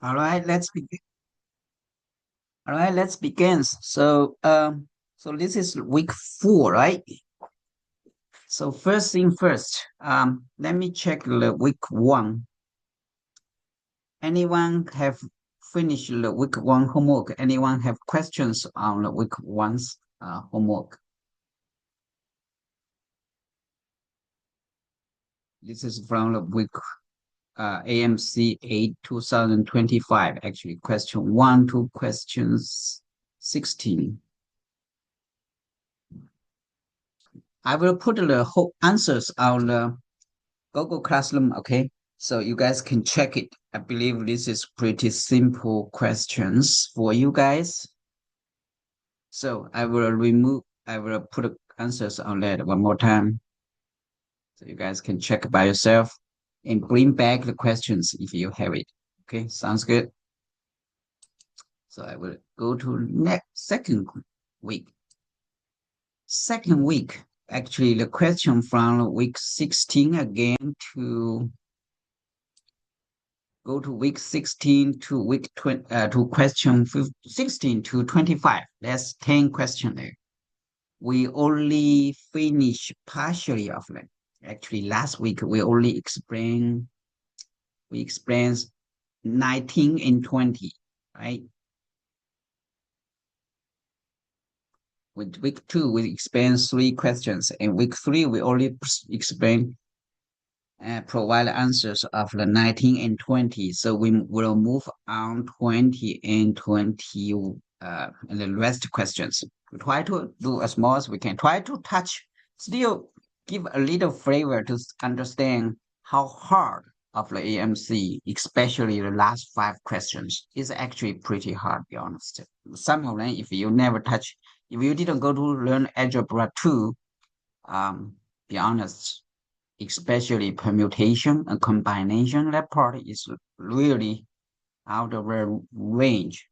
All right, let's begin. All right, let's begin. So this is week 4, right? So first thing first, let me check the week 1. Anyone have finished the week 1 homework? Anyone have questions on the week 1's homework? This is from the week AMC8 2025. Actually, question 1 to questions 16. I will put the whole answers on the Google Classroom, okay? So you guys can check it. I believe this is pretty simple questions for you guys. So I will put answers on that one more time. So you guys can check by yourself and bring back the questions if you have it. Okay, sounds good. So I will go to next second week. Second week, actually the question from week 16 again to go to week 16 to week 20 to question 16 to 25. That's 10 questions there. We only finish partially of it. Actually, last week we explained 19 and 20, right? With week 2, we explained 3 questions, and week 3 we only explain provide answers of the 19 and 20. So we will move on 20 and 20 and the rest questions. We try to do as much as we can. Try to touch, still give a little flavor to understand how hard of the AMC, especially the last 5 questions, is actually pretty hard, to be honest. Some of them, if you never touch, if you didn't go to learn algebra 2, be honest, especially permutation and combination, that part is really out of the range.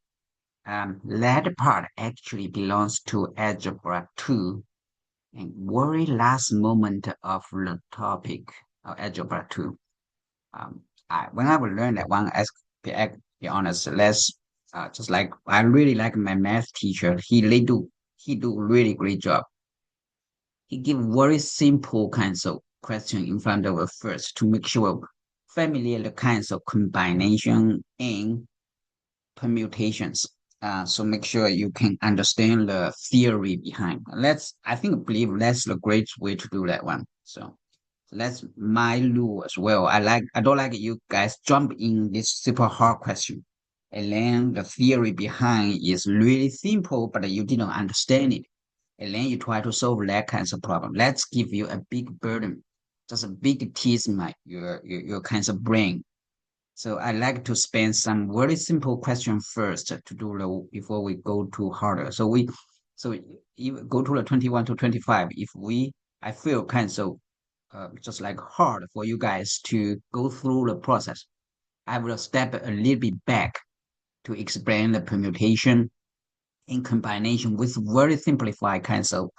That part actually belongs to algebra 2 and very last moment of the topic of algebra 2. When I will learn that one, as be honest, let's just like I really like my math teacher. He do really great job. He give very simple kinds of question in front of us first to make sure familiar the kinds of combination and permutations. So make sure you can understand the theory behind. I believe that's the great way to do that one. So that's my rule as well. I don't like you guys jump in this super hard question. And then the theory behind is really simple, but you didn't understand it, and then you try to solve that kinds of problem. Let's give you a big burden, just a big tease in your kinds of brain. So I like to spend some very simple question first to do the before we go to harder. So you go to the 21 to 25. If we I feel kind of just like hard for you guys to go through the process, I will step a little bit back to explain the permutation in combination with very simplified kinds of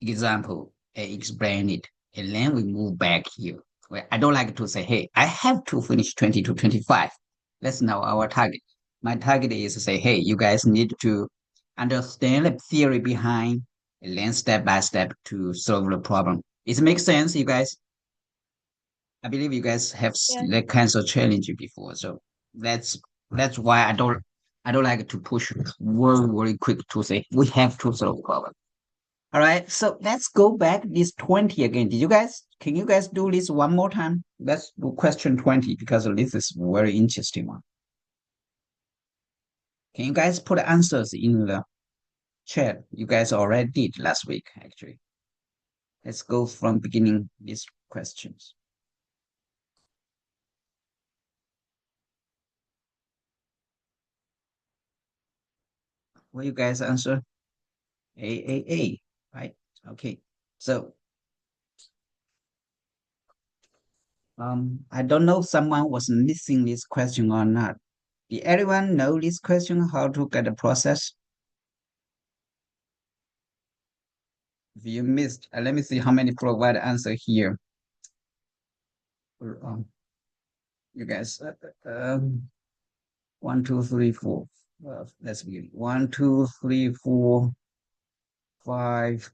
example and explain it. And then we move back here. Well, I don't like to say, hey, I have to finish 20 to 25. That's not our target. My target is to say, hey, you guys need to understand the theory behind and then step by step to solve the problem. It makes sense, you guys. I believe you guys have Yes. that kinds of challenge before. So that's that's why I don't like to push very, very quick to say we have to solve the problem. All right, so let's go back this 20 again. Can you guys do this one more time? Let's do question 20 because this is very interesting one. Can you guys put answers in the chat? You guys already did last week, actually. Let's go from beginning these questions. Will you guys answer? A, right? Okay. So, I don't know if someone was missing this question or not. Did everyone know this question, how to get the process? If you missed, let me see how many provide answer here. Um, you guys, 1, 2, 3, 4. Well, let's begin. 1, 2, 3, 4, 5.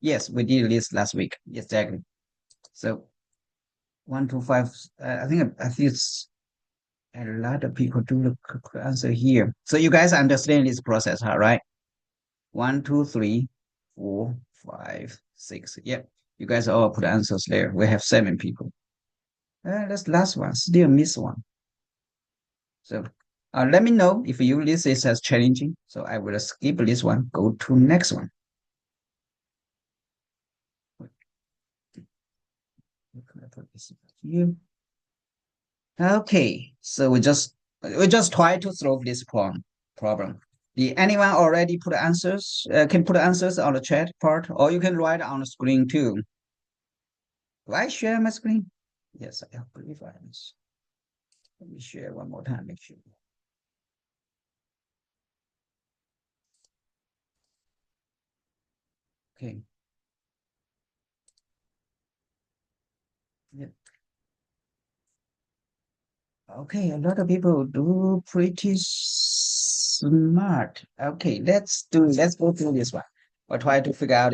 Yes, we did this last week. Exactly. So 1, 2, 5. I think it's a lot of people do the answer here. So you guys understand this process, all right? 1, 2, 3, 4, 5, 6. Yep. You guys all put answers there. We have 7 people. That's last one. Still miss one. So let me know if you list this as challenging. So I will skip this one. Go to next one. Here. Okay. So we just try to solve this problem. Did anyone already put answers? Can put answers on the chat part, or you can write on the screen too. Do I share my screen? Yes, I believe I am. Let me share one more time. Make sure. Okay. Yeah. Okay, a lot of people do pretty smart. Okay, let's go through this one. I'll try to figure out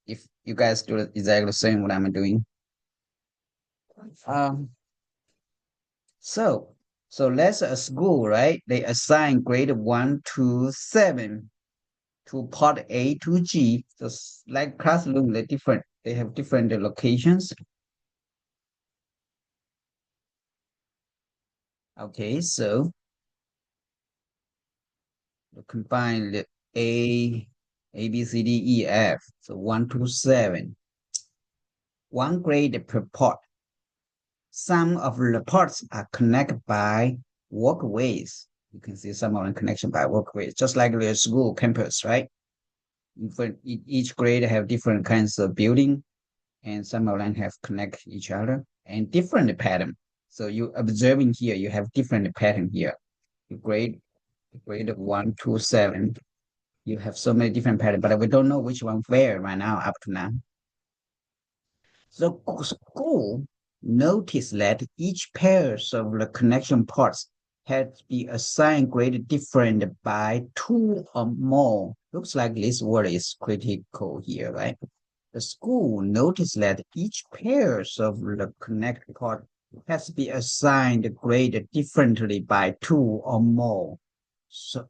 if you guys do exactly the same what I'm doing. Um, so let's a school, right? They assign grade 1 to 7 to part A to G. Just like classroom, they have different locations. Okay, so we combine the A, B, C, D, E, F. So 1 to 7. One grade per part. Some of the parts are connected by walkways. You can see some of the connection by walkways, just like the school campus, right? Each grade have different kinds of building, and some of them have connect each other and different pattern. So you observing here, you have different pattern here. You grade 1 to 7. You have so many different patterns, but we don't know which one where right now up to now. So school noticed that each pairs of the connection parts had to be assigned grade different by 2 or more. Looks like this word is critical here, right? The school noticed that each pairs of the connected part has to be assigned grade differently by 2 or more. So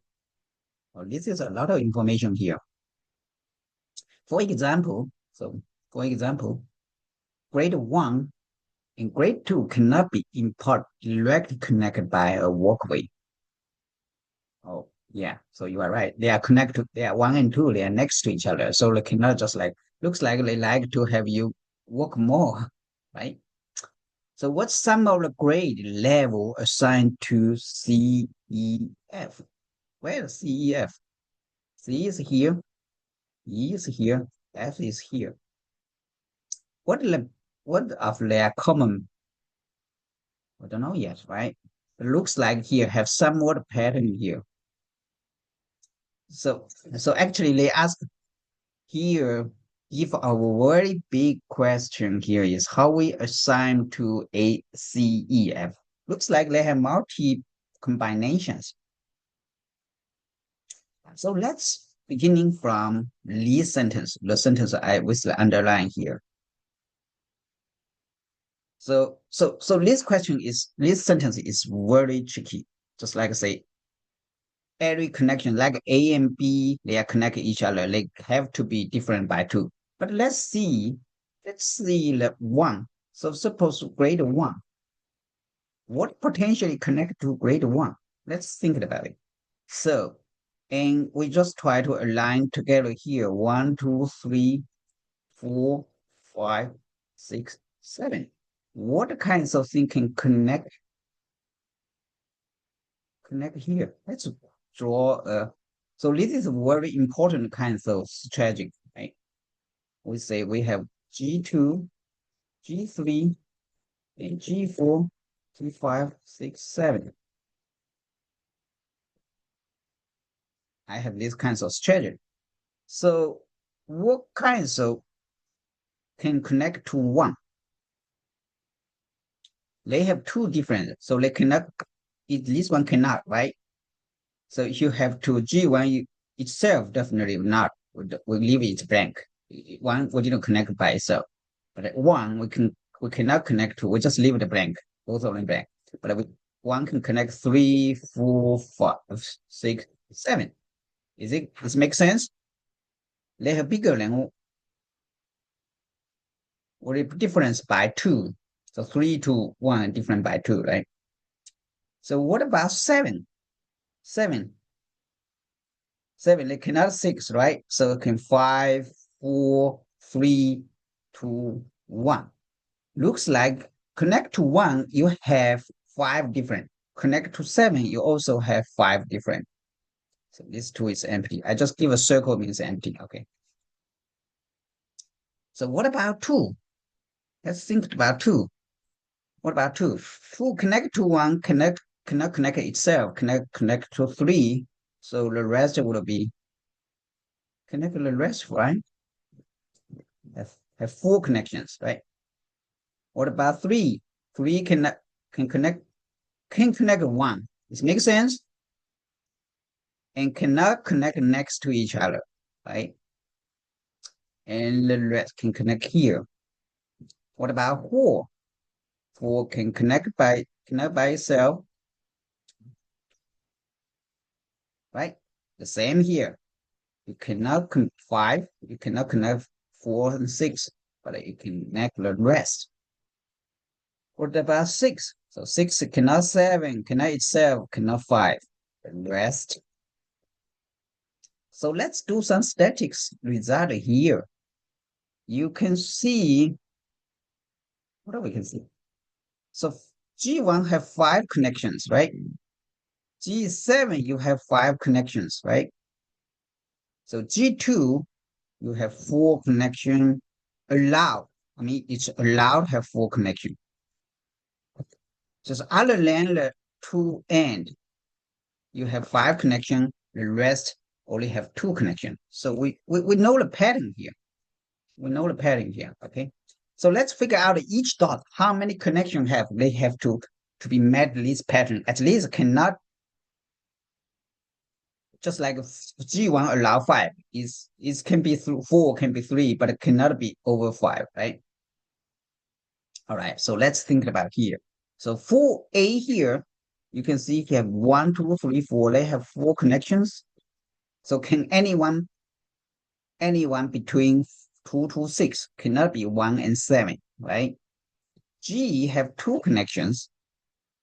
this is a lot of information here. For example, grade 1 and grade 2 cannot be in part directly connected by a walkway. Oh, yeah. So you are right. They are connected. They are 1 and 2. They are next to each other. So they cannot just looks like they like to have you walk more, right? So what's some of the grade level assigned to CEF? Where is CEF? C is here, E is here, F is here. What of their common? I don't know yet, right? It looks like here have somewhat pattern here. So actually they ask here if our very big question here is how we assign to ACEF. Looks like they have multi combinations. So let's beginning from this sentence, the sentence I with the underline here. So this sentence is very tricky. Just like I say, every connection, like A and B, they are connected each other. They have to be different by 2. But let's see the 1. So suppose grade 1. What potentially connect to grade 1? Let's think about it. So, and we just try to align together here. 1, 2, 3, 4, 5, 6, 7. What kinds of things can connect here? Let's draw a. So this is a very important kind of strategy, right? We say we have G2, G3, and G4, G5, 6, 7. I have these kinds of strategy. So what kinds of can connect to 1? They have 2 different, so they cannot this one cannot, right? So you have to G1 itself definitely not. We leave it blank. One we didn't connect by itself, but one we cannot connect to. We just leave it blank, both of them blank. But one can connect 3, 4, 5, 6, 7. Does it make sense? They have bigger than or the difference by 2. So 3 to 1 different by 2, right? So what about 7? 7. 7, they cannot 6, right? So it can 5, 4, 3, 2, 1. Looks like connect to 1, you have 5 different. Connect to 7, you also have 5 different. So this 2 is empty. I just give a circle means empty, okay? So what about 2? Let's think about 2. What about 2? 2 connect to 1, cannot connect itself, connect to 3. So the rest would be connect to the rest, right? Have 4 connections, right? What about 3? 3 can connect 1. This makes sense? And cannot connect next to each other, right? And the rest can connect here. What about 4? 4 can connect by itself, right? The same here. You cannot connect 5, you cannot connect 4 and 6, but you can connect the rest. What about 6? So 6 cannot 7, cannot itself, cannot 5. The rest. So let's do some statics result here. You can see, what do we can see? So G1 have 5 connections, right? G7, you have 5 connections, right? So G2, you have 4 connection allowed. I mean, it's allowed have 4 connection. Just other than the 2 end, you have 5 connection, the rest only have 2 connection. So we know the pattern here. We know the pattern here, okay? So let's figure out each dot, how many connection have they have to be met this pattern. At least cannot, just like G1 allow 5, is can be through 4, can be 3, but it cannot be over 5, right? All right, so let's think about here. So for A here, you can see you have 1, 2, 3, 4. They have 4 connections. So can anyone between 2 to 6 cannot be 1 and 7, right? G have 2 connections.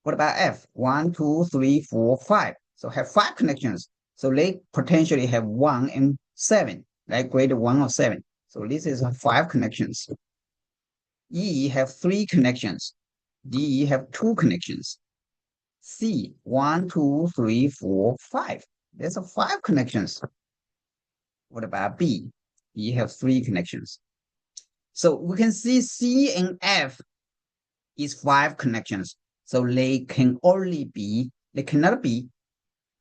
What about F? 1, 2, 3, 4, 5. So have 5 connections. So they potentially have 1 and 7, like greater 1 or 7. So this is 5 connections. E have 3 connections. D have 2 connections. C, 1, 2, 3, 4, 5. There's 5 connections. What about B? B have 3 connections. So we can see C and F is 5 connections. So they cannot be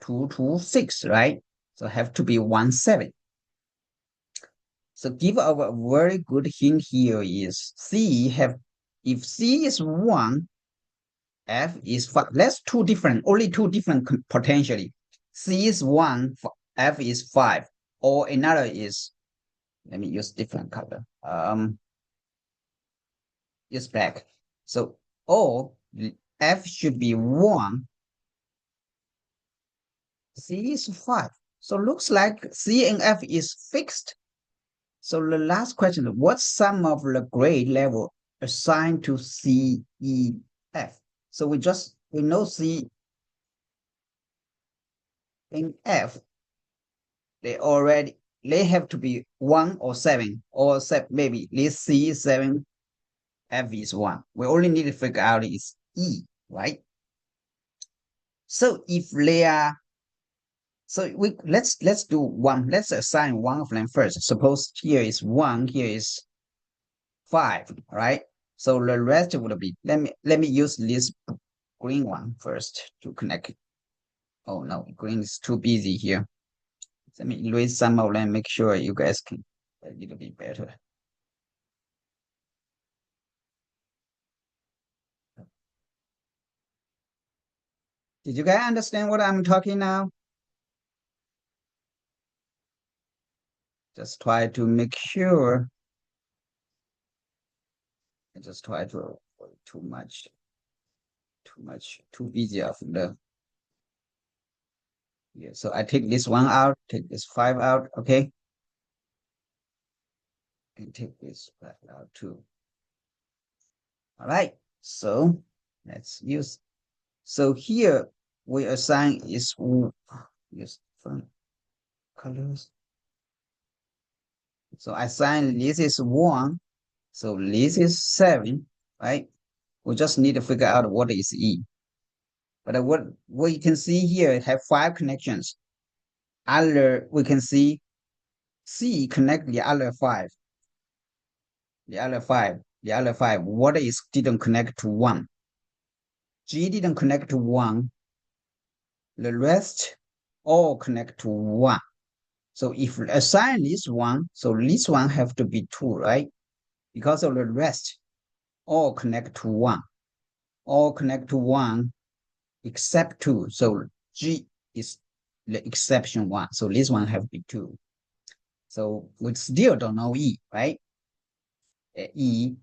2, 2, 6, right? So have to be 1, 7. So give our very good hint here is if C is 1, F is 5. That's only two different potentially. C is 1, F is 5, or another is, let me use different color. It's black. So, or F should be 1, C is 5. So looks like C and F is fixed. So the last question, what's sum of the grade level assigned to C, E, F? So we know C and F, they have to be 1 or 7, or maybe this C is 7, F is 1. We only need to figure out is E, right? So if they are, so let's do one. Let's assign one of them first. Suppose here is 1, here is 5, right? So the rest would be, let me use this green one first to connect it. Oh no, green is too busy here. Let me erase some of them, make sure you guys can a little bit better. Did you guys understand what I'm talking now? Just try to make sure. I just try to avoid too busy of the. Yeah, so I take this one out, take this 5 out, okay? And take this 5 out too. All right, so let's use. So here we assign is use different colors. So I assign this is 1, so this is 7, right? We just need to figure out what is E. But what you can see here have 5 connections. Other we can see C connect the other 5. The other 5. The other 5. What is didn't connect to 1? G didn't connect to 1. The rest all connect to 1. So if we assign this one, so this one have to be 2, right? Because of the rest all connect to 1. All connect to 1 except 2. So G is the exception 1. So this one have to be 2. So we still don't know E, right? E.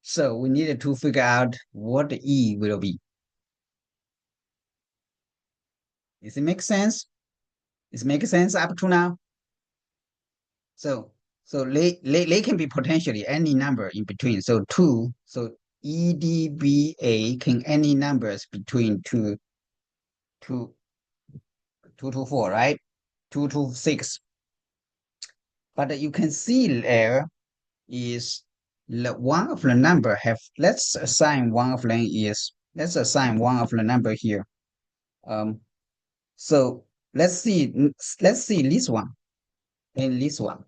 So we needed to figure out what E will be. Does it make sense? Does it make sense up to now? So they can be potentially any number in between. So 2, so EDBA can any numbers between 2 to 4, right? 2 to 6. But you can see there is one of the number have, let's assign one of them is, let's assign one of the number here. So let's see this one and this one.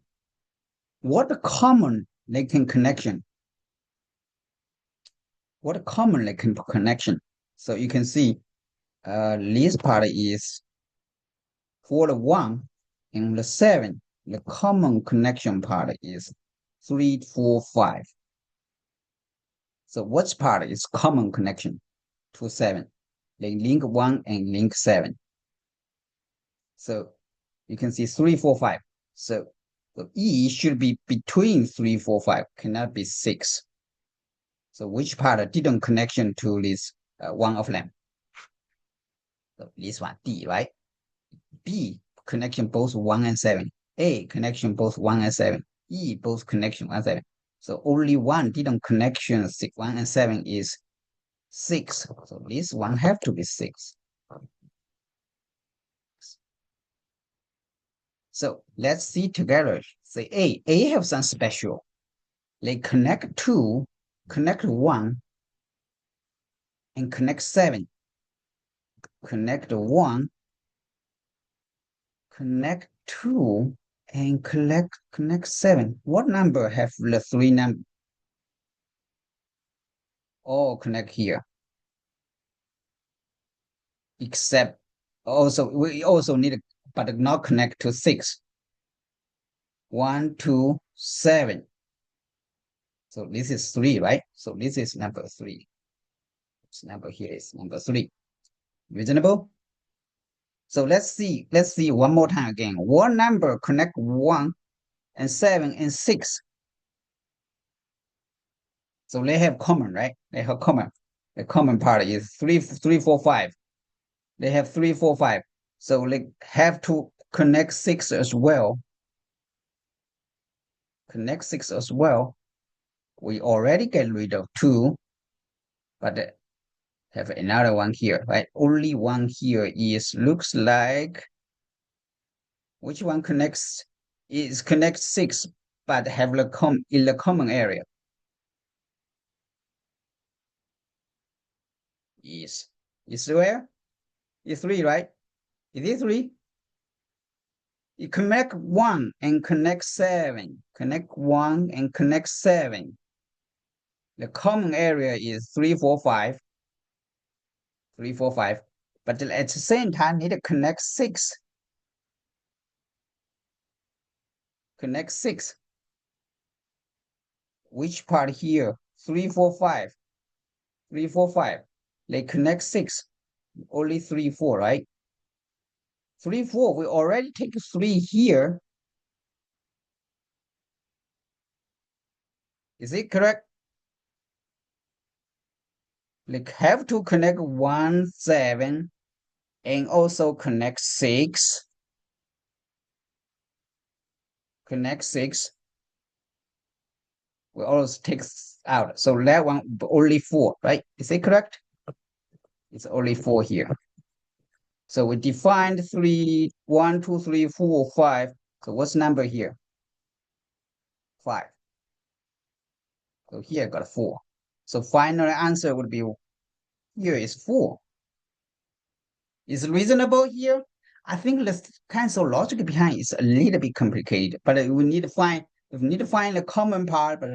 What common they can connection? What common they can connection? So you can see this part is for the 1 and the 7. The common connection part is 3, 4, 5. So which part is common connection to 7? They link 1 and link 7. So you can see 3, 4, 5. So E should be between 3, 4, 5, cannot be 6. So which part didn't connection to this one of them? So this one, D, right? B connection both 1 and 7. A connection both 1 and 7. E both connection 1 and 7. So only one didn't connection 1 and 7 is 6. So this one have to be 6. So let's see together. Say A have some special. They connect 2, connect 1, and connect 7. Connect 1, connect 2, and connect 7. What number have the 3 number? All connect here. Except also we also need but not connect to 6. 1, 2, 7. So this is 3, right? So this is number 3. This number here is number 3. Reasonable? So let's see one more time again. What number connect 1 and 7 and 6? So they have common, right? They have common. The common part is 3, 4, 5. They have 3, 4, 5. So they have to connect 6 as well. Connect 6 as well. We already get rid of 2, but have another one here, right? Only one here is looks like which one connects is connect 6, but have the in the common area. Is where? Is 3, right? Is it 3? You connect 1 and connect 7. Connect 1 and connect 7. The common area is 3, 4, 5. 3, 4, 5. But at the same time, need to connect 6. Connect 6. Which part here? 3, 4, 5. 3, 4, 5. They connect 6, only 3, 4, right? 3, 4, we already take 3 here. Is it correct? Like have to connect 1, 7, and also connect 6. Connect 6. We always take out. So that one only 4, right? Is it correct? It's only 4 here. So we defined 3, 1, 2, 3, 4, 5. So what's number here? 5. So here I got 4. So final answer would be here is 4. Is reasonable here? I think the kind of logic behind is a little bit complicated, but we need to find the common part, but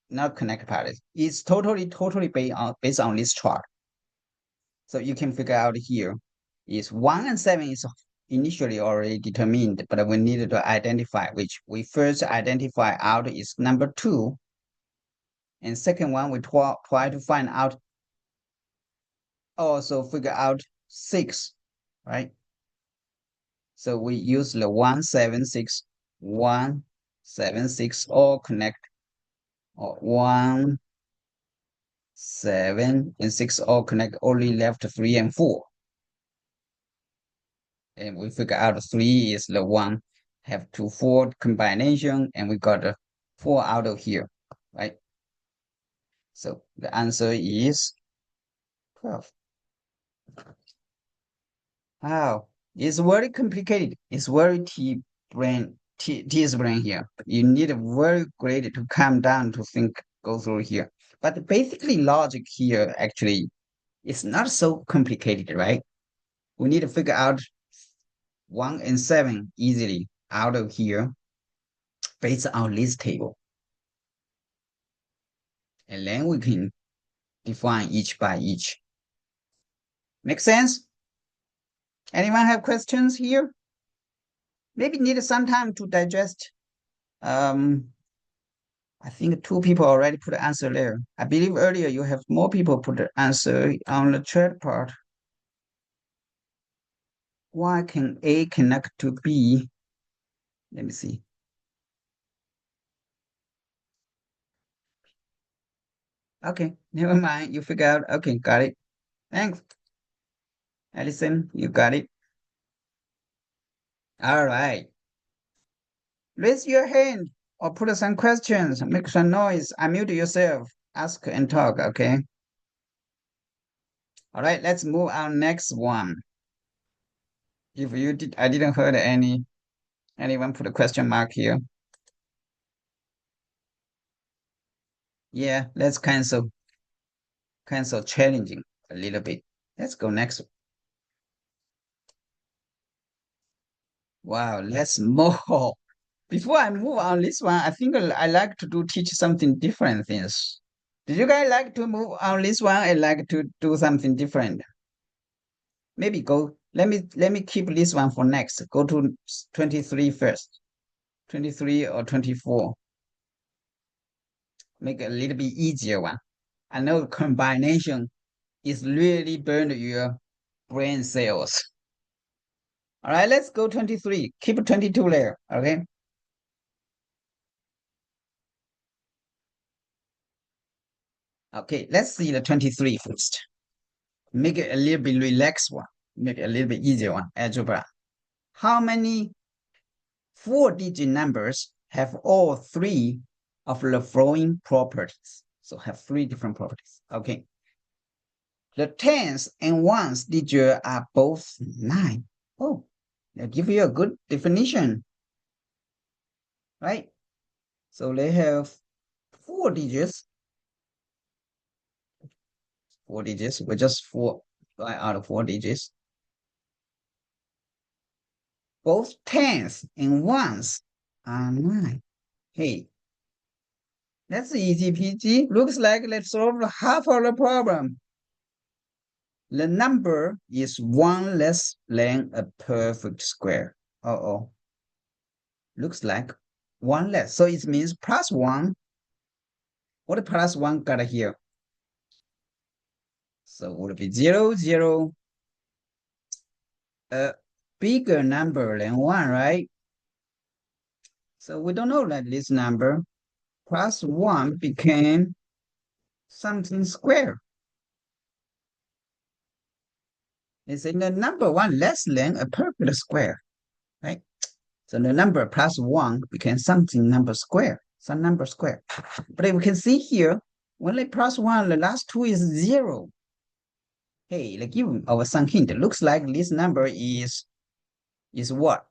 not connect part. It's totally based on this chart. So you can figure out here is 1 and 7 is initially already determined, but we needed to identify, which we first identify out is number 2. And second one, we try to find out, also figure out 6, right? So we use the 176, 176 all connect, or 1, 7, and 6 all connect, only left 3 and 4. And we figure out 3 is the one, have 2, 4 combination, and we got a 4 out of here, right? So the answer is 12. Wow, it's very complicated. It's very T-brain here. You need a very great to calm down to think, go through here. But basically logic here actually is not so complicated, right? We need to figure out 1 and 7 easily out of here based on this table. And then we can define each by each. Make sense? Anyone have questions here? Maybe need some time to digest. I think 2 people already put the answer there. I believe earlier you have more people put the answer on the chat part. Why can A connect to B? Let me see. Okay, never mind. You figure out. Okay, got it. Thanks. Allison, you got it. All right. Raise your hand or put some questions. Make some noise. Unmute yourself. Ask and talk, okay? All right, let's move on next one. If you did, I didn't heard anyone put a question mark here. Yeah, let's cancel challenging a little bit. Let's go next. Wow, let's move. Before I move on this one, I think I like to teach something different things. Did you guys like to move on this one? I like to do something different. Maybe go. Let me keep this one for next. Go to 23 first. 23 or 24. Make it a little bit easier one. I know combination is really burn your brain cells. All right, let's go 23. Keep 22 there, okay? Okay, let's see the 23 first. Make it a little bit relaxed one. Make it a little bit easier one, algebra. How many 4-digit numbers have all 3 of the following properties? So have 3 different properties, okay? The tens and ones digit are both 9. Oh, they'll give you a good definition, right? So they have 4 digits. 4 digits, with just 4 out of 4 digits. Both tens and ones are 9. Hey, that's easy peasy. Looks like let's solve half of the problem. The number is 1 less than a perfect square. Uh-oh. Looks like 1 less. So it means plus 1. What plus 1 got here? So would be 0, 0, a bigger number than 1, right? So we don't know that this number plus 1 became something square. It's in the number 1 less than a perfect square, right? So the number plus 1 became something number square, some number square. But if we can see here, when they plus 1, the last two is 0. Hey, like give our some hint. It looks like this number is what?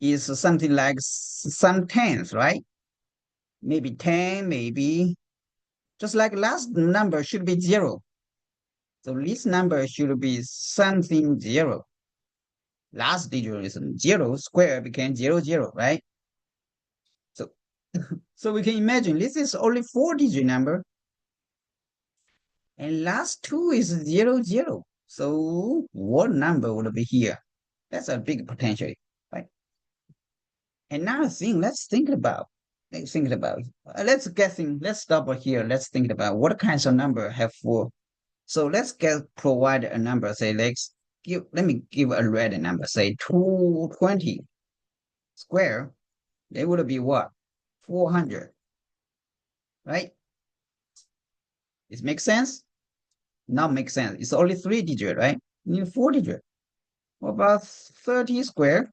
Is something like some tens, right? Maybe 10, maybe just like last number should be 0. So this number should be something 0. Last digit is 0, square became 0, 0, right? So so we can imagine this is only 4-digit number, and last two is 0, 0. So what number would be here? That's a big potential, right? Another thing, let's think about. Let's guessing. Let's stop here. Let's think about what kinds of number have 4. So let's provide a number. Say let me give a red number. Say 220 square. They would be what? 400, right? It makes sense? Not make sense. It's only 3-digit, right? You need 4-digit. What about 30 square?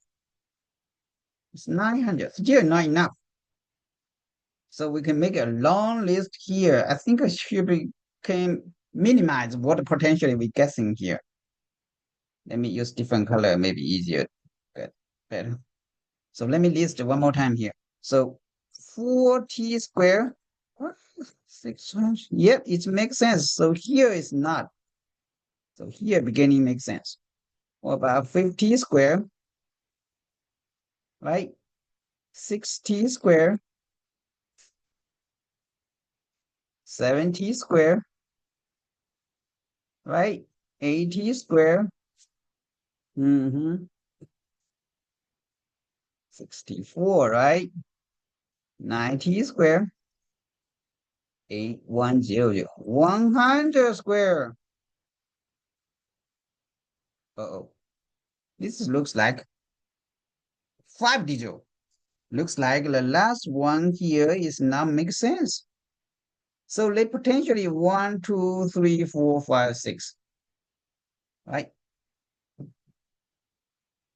It's 900. Still not enough. So we can make a long list here. I think it should be can minimize what potentially we're guessing here. Let me use different color, maybe easier. Good, better. So let me list one more time here. So 40 square, 600. Yep, it makes sense. So here is not. So here beginning makes sense. What about 50 square? Right? 60 square, 70 square, right? 80 square, 64, right? 90 square, 8100, 100 square. Uh-oh. This looks like 5-digit. Looks like the last one here is not make sense. So they potentially 1, 2, 3, 4, 5, 6. Right?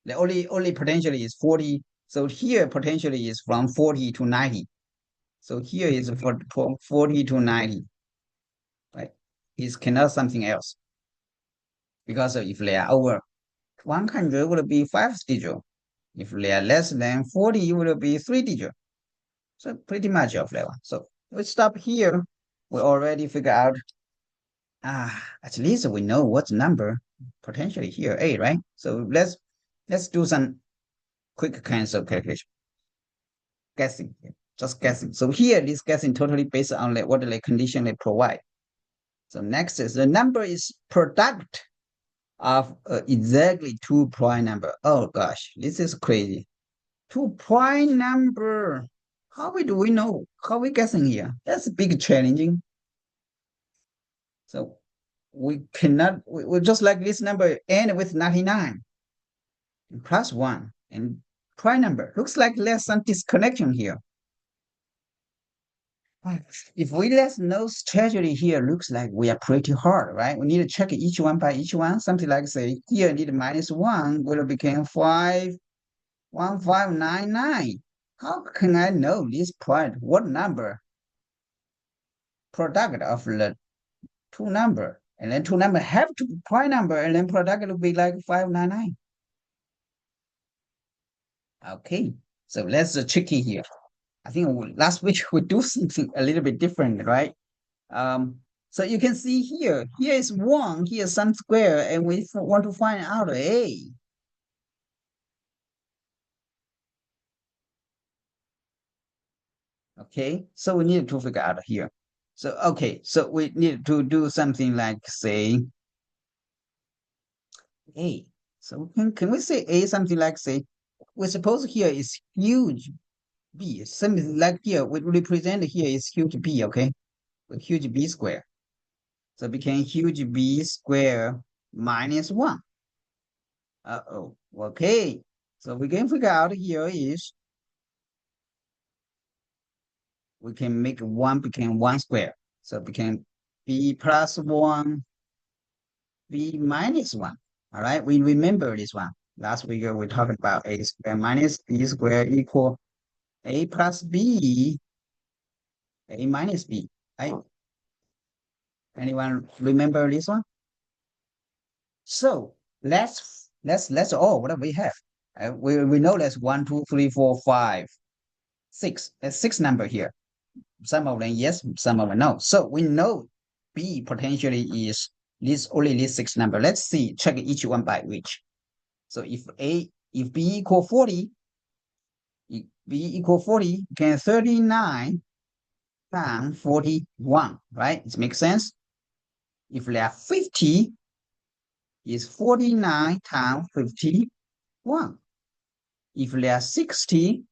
The only potentially is 40. So here potentially is from 40 to 90. So here is for 40 to 90. Right? It cannot something else. Because if they are over 100 would be 5-digit. If they are less than 40, it will be 3-digit. So pretty much of that one. So we stop here. We already figure out, at least we know what number potentially here, A, right? So let's do some quick kinds of calculation. Guessing, just guessing. So here, this guessing totally based on what the condition they provide. So next is the number is product of exactly 2 prime number. Oh gosh, this is crazy. 2 prime number. How do we know? How we guessing here? That's a big challenging. So we cannot, we just like this number end with 99 plus 1 and prime number. Looks like there's some disconnection here. If we let no strategy here, looks like we are pretty hard, right? We need to check each one by each one. Something like say here need -1 will become 51599. How can I know this point? What number? Product of the two number. And then two number have to be prime number, and then product will be like 599. Okay, so that's the tricky here. I think last week we do something a little bit different, right? So you can see here is 1, here is some square, and we want to find out A. Okay, so we need to figure out here. So, okay, so we need to do something like, say, A. So can we say A something like, say, we suppose here is huge B. Something like here, we represent here is huge B, okay? A huge B square. So it became huge B squared minus 1. Uh-oh. Okay. So we can figure out here is we can make 1 become 1 square. So it became B plus 1, B minus 1. All right. We remember this one. Last week we talked about A squared minus B squared equal A plus B, A minus B. Right? Anyone remember this one? So let's what do we have? We know that's 1, 2, 3, 4, 5, 6. There's 6 number here. Some of them yes, some of them no. So we know B potentially is this only this 6 number. Let's see, check each one by which. So if B equal 40, if B equal 40, can 39 times 41, right? It makes sense. If they are 50, is 49 times 51. If they are 60,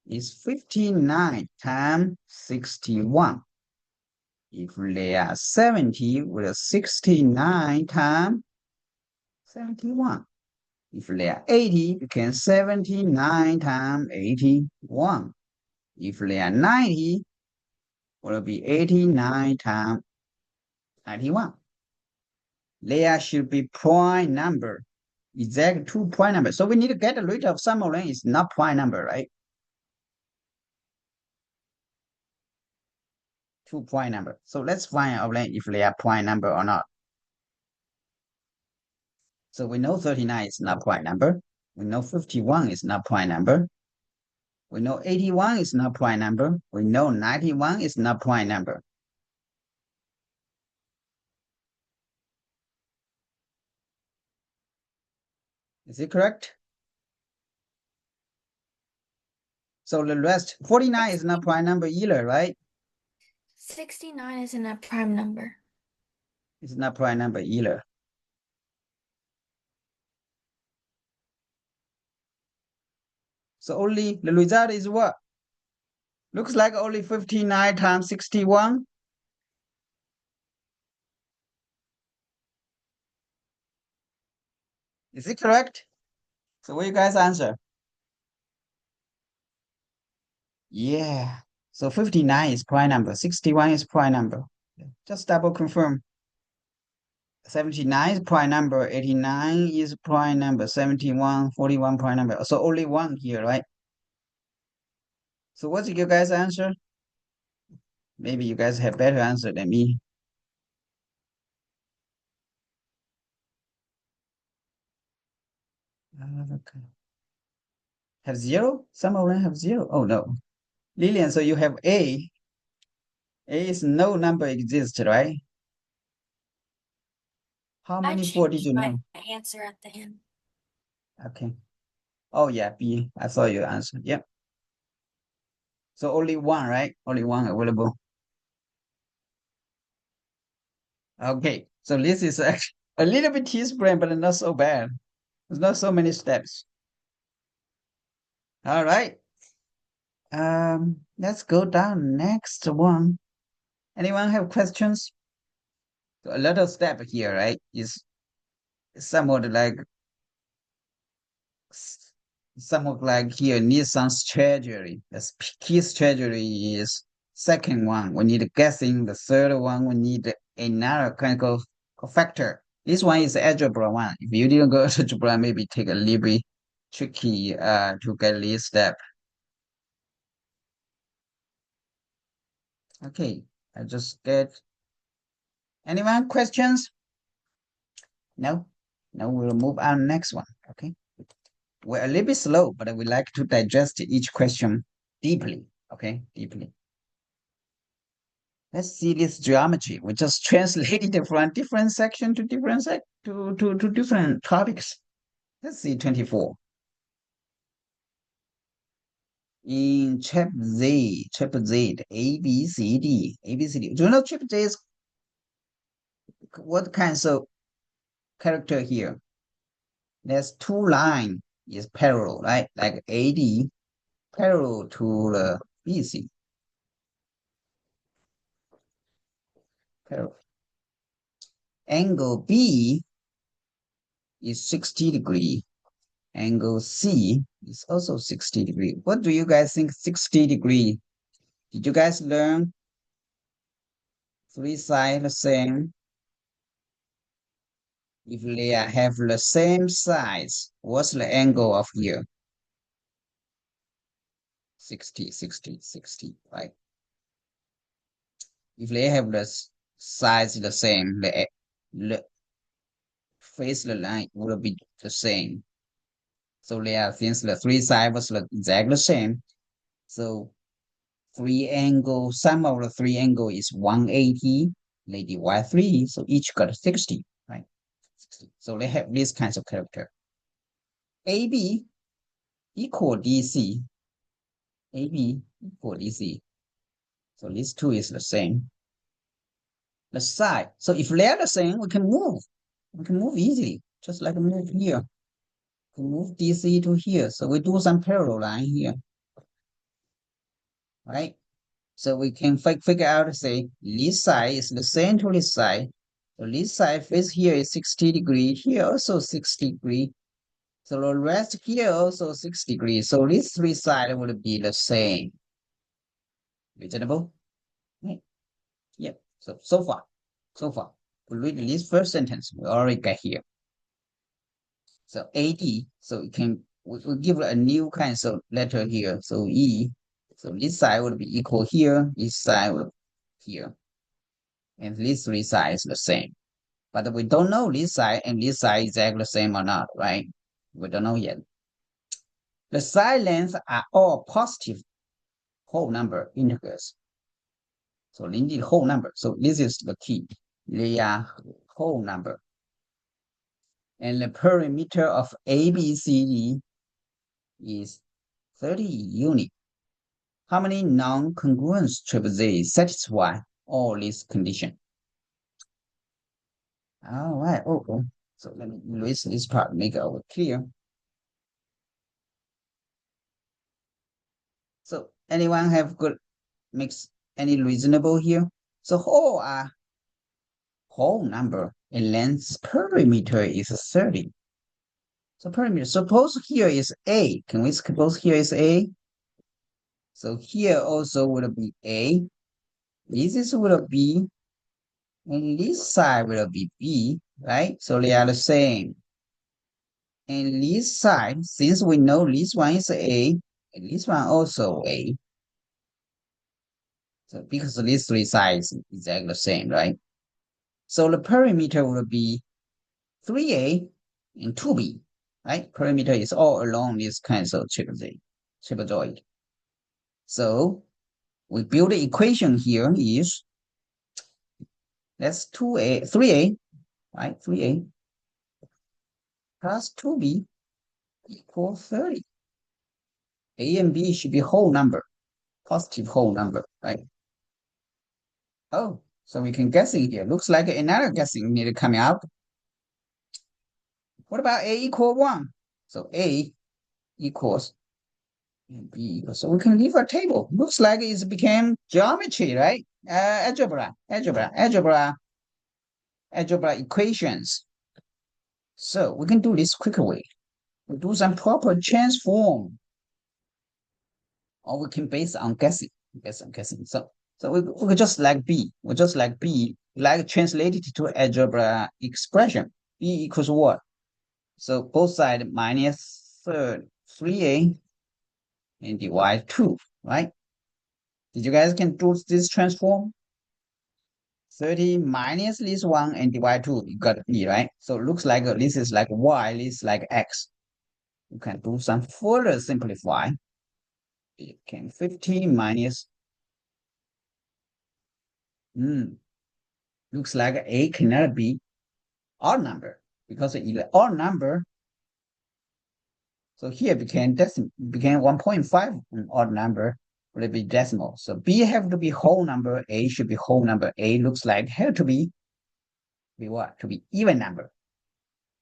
is 59 times 61. If they are 70, with 69 times 71. If they are 80, you can 79 times 81. If they are 90, will be 89 times 91. There should be prime number, exact 2 prime number. So we need to get rid of some of them is not prime number, right? 2 prime number. So let's find out if they are prime number or not. So we know 39 is not prime number. We know 51 is not prime number. We know 81 is not prime number. We know 91 is not prime number. Is it correct? So the rest, 49 is not prime number either, right? 69 isn't a prime number. It's not prime number either. So only the result is what? Looks like only 59 times 61. Is it correct? So what you guys answer? Yeah. So 59 is prime number. 61 is prime number. Just double confirm. 79 is prime number. 89 is prime number. 71, 41 prime number. So only one here, right? So what's your guys' answer? Maybe you guys have better answer than me. Okay. Have 0? Some of them have 0. Oh no. Lillian, so you have A. A is no number exists, right? How I many 4 did changed you my know? answer at the end. Okay. Oh yeah, B. I saw your answer. Yep. So only one, right? Only one available. Okay. So this is actually a little bit T-squared, but not so bad. There's not so many steps. All right. Let's go down next one. Anyone have questions? So a lot of step here, right? Is somewhat like somewhat like here Nissan's treasury. The key treasury is second one. We need guessing. The third one, we need another chemical factor. This one is algebra one. If you didn't go to algebra, maybe take a little bit tricky to get this step. Okay, I just get anyone questions? No? No, we'll move on next one. Okay. We're a little bit slow, but we like to digest each question deeply. Okay, deeply. Let's see this geometry. We just translated it from different section to different to different topics. Let's see 24. In chapter Z, A, B, C, D, A, B, C, D. Do you know chapter Z is what kinds of character here? There's two line is parallel, right? Like AD parallel to the BC. Parallel. Angle B is 60 degree. Angle C is also 60 degree. What do you guys think 60 degree? Did you guys learn three sides the same? If they have the same size, what's the angle of here? 60, 60, 60, right? If they have the size the same, the face the line will be the same. So there, since the three sides was exactly the same, so three angle, sum of the three angle is 180. They divide three, so each got 60, right? 60. So they have these kinds of character. AB equal DC. AB equal DC. So these two is the same. The side. So if they're the same, we can move. We can move easily, just like move here. We move DC to here. So we do some parallel line here, right? So we can figure out, say, this side is the same to this side. So this side face here is 60 degrees, here also 60 degrees. So the rest here also 60 degrees. So these three sides would be the same. Reasonable? Right? Yep. So far, we read this first sentence. We already got here. So AD, so we give a new kind of letter here. So E, so this side would be equal here, this side would be here. And these three sides the same. But we don't know this side and this side is exactly the same or not, right? We don't know yet. The side lengths are all positive whole number integers. So they need whole number. So this is the key. They are whole number. And the perimeter of ABCD is 30 units. How many non-congruent trapezoids satisfy all these conditions? All right. Oh. So let me erase this part, make it over clear. So anyone have good makes any reasonable here? So whole are whole number and length perimeter is 30. So perimeter, suppose here is A. Can we suppose here is A? So here also would be A. This is would be, and this side will be B, right? So they are the same. And this side, since we know this one is A, and this one also A. So because these three sides is exactly the same, right? So the perimeter will be 3A and 2B, right? Perimeter is all along this kind of trapezoid. So we build the equation here is, that's 3A, right? 3A plus 2B equals 30. A and B should be whole number, positive whole number, right? Oh, so we can guessing here. Looks like another guessing need to come out. What about A equal 1? So A equals and B equals. So we can leave a table. Looks like it became geometry, right? Algebra equations. So we can do this quickly. We do some proper transform, or we can base on guessing. So we could just like B. We just like B, like translated to algebra expression. B equals what? So both sides minus 3A and divide 2, right? Did you guys can do this transform? 30 minus this one and divide 2, you got B, right? So it looks like this is like Y, this is like X. You can do some further simplify. You can 15 minus, looks like A cannot be odd number because it's odd number. So here became 1.5 an odd number, will it be decimal? So B have to be whole number, A should be whole number. A looks like have to be what? To be even number.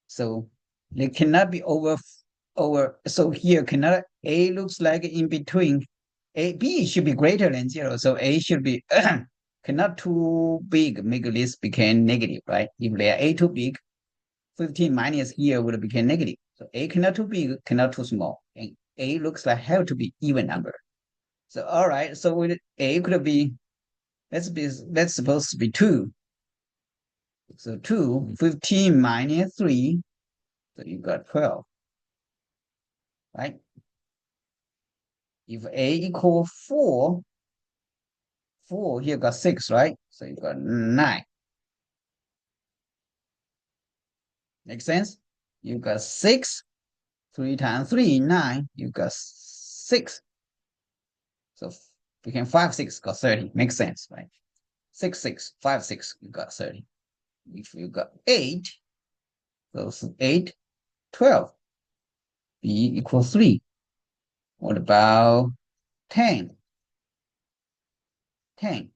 So they cannot be over. So here cannot, A looks like in between. B should be greater than 0. So A should be cannot too big make this become negative, right? If they are a too big, 15 minus here would become negative. So a cannot too big, cannot too small, and a looks like have to be even number. So all right, so with a could be that's supposed to be 2. So 2, 15 minus 3, so you got 12, right? If a equal 4, 4 here got 6, right? So you got 9. Make sense? You got 6, 3 times 3, 9. You got 6. So became 5, 6 got 30. Makes sense, right? 6, 6, 5, 6, you got 30. If you got 8, so 8, 12. B equals 3. What about 10? 10.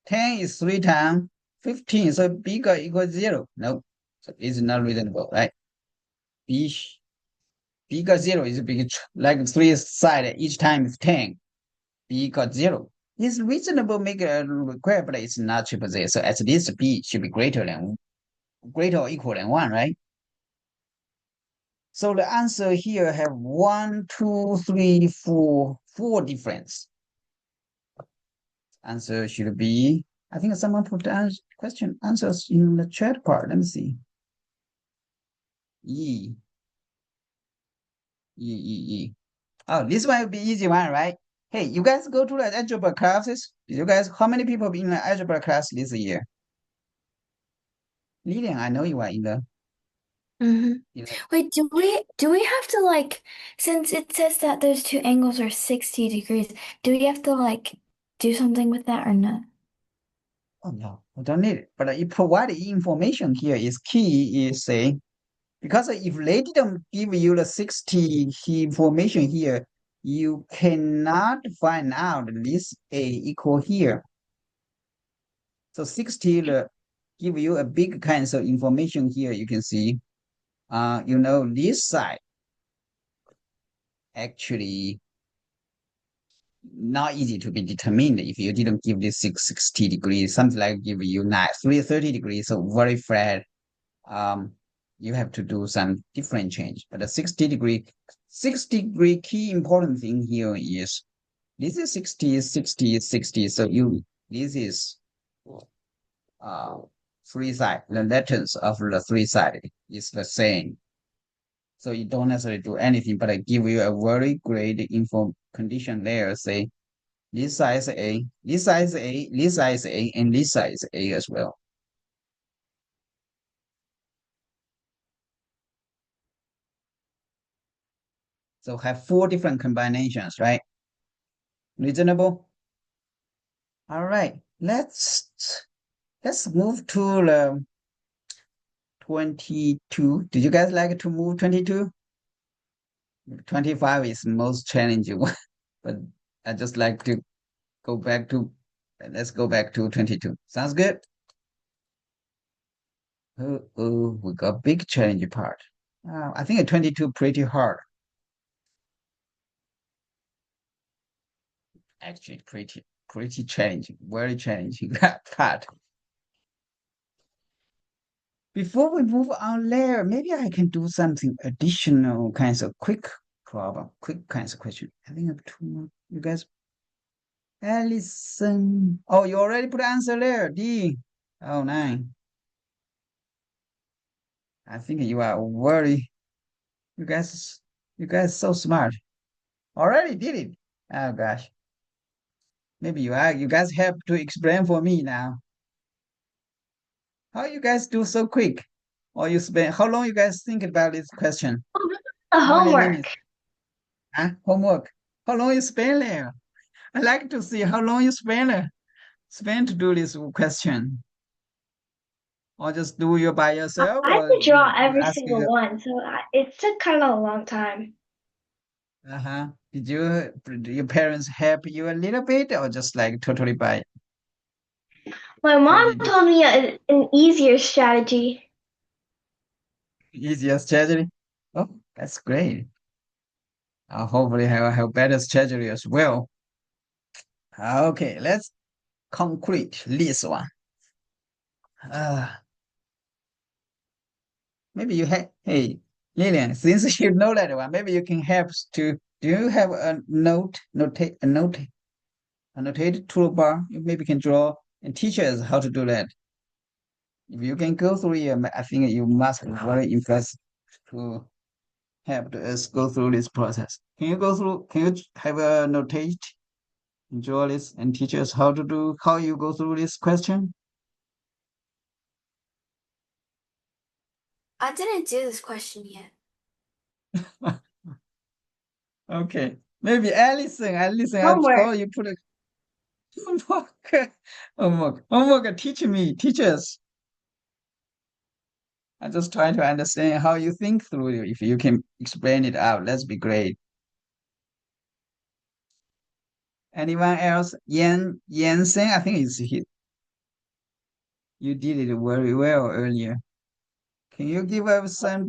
10 is 3 times 15, so B got equals 0. No, so it's not reasonable, right? B, B got 0 is big, like 3 side, each time is 10. B got 0. It's reasonable make a require, but it's not triple Z. So at least B should be greater or equal than 1, right? So the answer here have 1, 2, 3, 4, 4 difference. Answer should be, I think someone put the question answers in the chat part. Let me see. E. E, E, E. Oh, this one will be easy one, right? Hey, you guys go to the algebra classes? You guys, how many people in the algebra class this year? Lilian, I know you are in the, Mm-hmm. in the Wait, do we have to like, since it says that those two angles are 60 degrees, do we have to like do something with that or not? oh no, I don't need it. But you provide information here is key is saying, because if they didn't give you the 60 information here, you cannot find out this A equal here. So 60 give you a big kinds of information here. You can see, this side actually not easy to be determined if you didn't give this 60 degrees, something like give you 330 degrees, so very flat. Um, you have to do some different change. But the 60 degree key important thing here is this is 60, 60, 60. So this is uh three side. The letters of the three side is the same. So you don't necessarily do anything, but I give you a very great info condition there. Say this side is A, this side is A, this side is A, and this side is A as well. So have 4 different combinations, right? Reasonable? All right, let's move to the 22. Did you guys like to move 22? 25 is most challenging one, but I just like to go back to, let's go back to 22. Sounds good? Oh, we got big challenge part. I think a 22 pretty hard. Actually, pretty challenging, very challenging that part. Before we move on there, maybe I can do something additional kinds of quick problem, quick kinds of question. I think I have 2 more. You guys, Allison. Oh, you already put answer there. D. Oh, 9. I think you are very, you guys, you guys so smart. Already did it. Oh gosh. Maybe you guys have to explain for me now. How you guys do so quick? Or you spend, how long you guys think about this question? The How many minutes? homework. Huh? Homework. How long you spend there? I like to see how long you spend to do this question. Or just do you by yourself, I had or to draw you every ask single one, so it took kind of a long time. uh-huh. Did your parents help you a little bit, or just like totally by My mom crazy told me an easier strategy. easier strategy? Oh, that's great. I'll hopefully have better strategy as well. Okay, concrete, this one. Maybe you have, hey, Lillian, since you know that one, maybe you can help to, do you have a annotated toolbar? You maybe can draw and teach us how to do that. If you can go through it, I think you must be very impressed to help us go through this process. Can you have a notate, draw this and teach us how you go through this question? I didn't do this question yet. Okay. Maybe Allison, I'll Homework. call you, put a homework, teach us. I'm just trying to understand how you think through it. If you can explain it out, that's be great. Anyone else? Yansen, I think you did it very well earlier. Can you give us some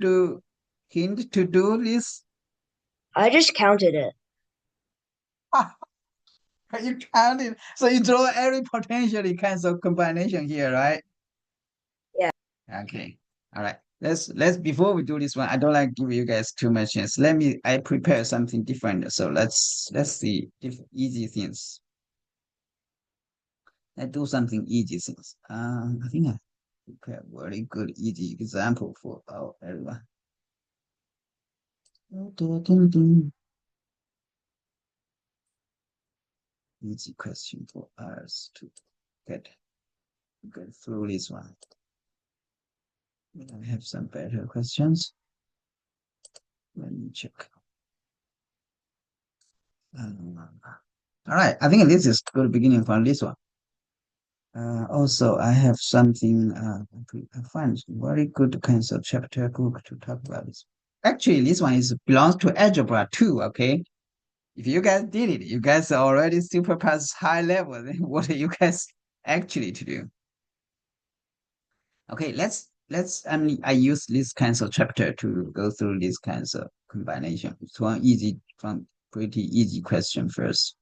hint to do this? I just counted it. You counted. So you draw every potentially kinds of combination here, right? Yeah. Okay. All right. Let's before we do this one, I don't like give you guys too much chance. I prepare something different. So let's see easy things. Let's do something easy things. I think I prepare very good easy example for everyone. Easy question for us to get through this one. I have some better questions. Let me check. All right, I think this is good beginning from this one. Also, I have something I find very good kinds of chapter book to talk about this. Actually, this one belongs to algebra too. Okay, if you guys did it, you guys are already super past high level. Then what are you guys actually to do? Okay, I use this kinds of chapter to go through these kinds of combination. It's one pretty easy question first.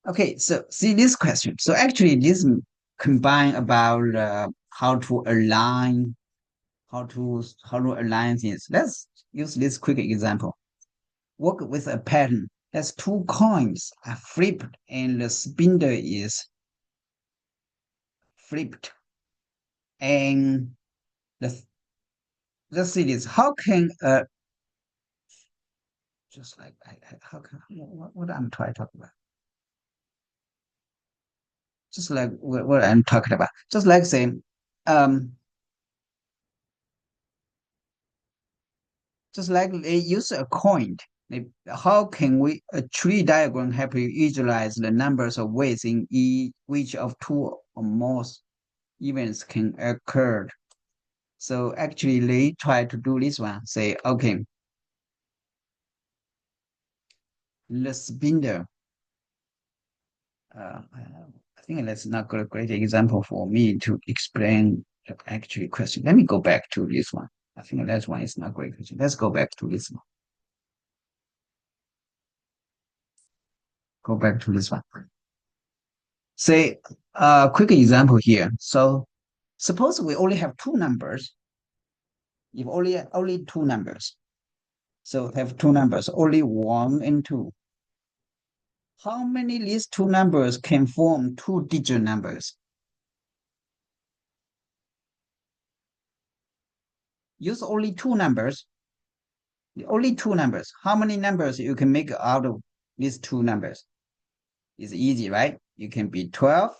Okay, so see this question. So actually this combine about how to align things. Let's use this quick example. Work with a pattern. There's two coins are flipped and the spindle is flipped. And let's see this. How can just like how can what I'm trying to talk about? Just like what I'm talking about. Just like saying just like they use a coin. How can a tree diagram help you visualize the numbers of ways in which of two or more events can occur? So actually, they try to do this one. Say, okay, the spindle. I think that's not a great example for me to explain the actual question. Let me go back to this one. I think that one is not a great question. Let's go back to this one. Go back to this one. Say a quick example here. So suppose we only have two numbers. If only two numbers. So have two numbers, only 1 and 2. How many these two numbers can form two-digit numbers? Use only two numbers. Only two numbers. How many numbers you can make out of these two numbers? It's easy, right? You can be 12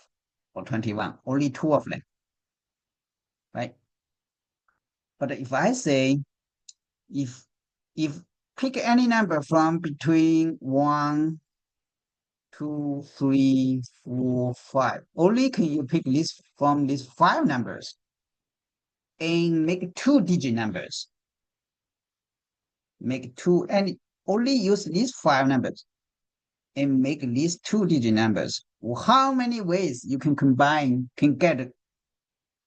or 21. Only two of them, right? But if I say, if pick any number from between 1, 2, 3, 4, 5. Only can you pick this from these 5 numbers and make two-digit numbers. Only use these 5 numbers and make these two-digit numbers. How many ways you can get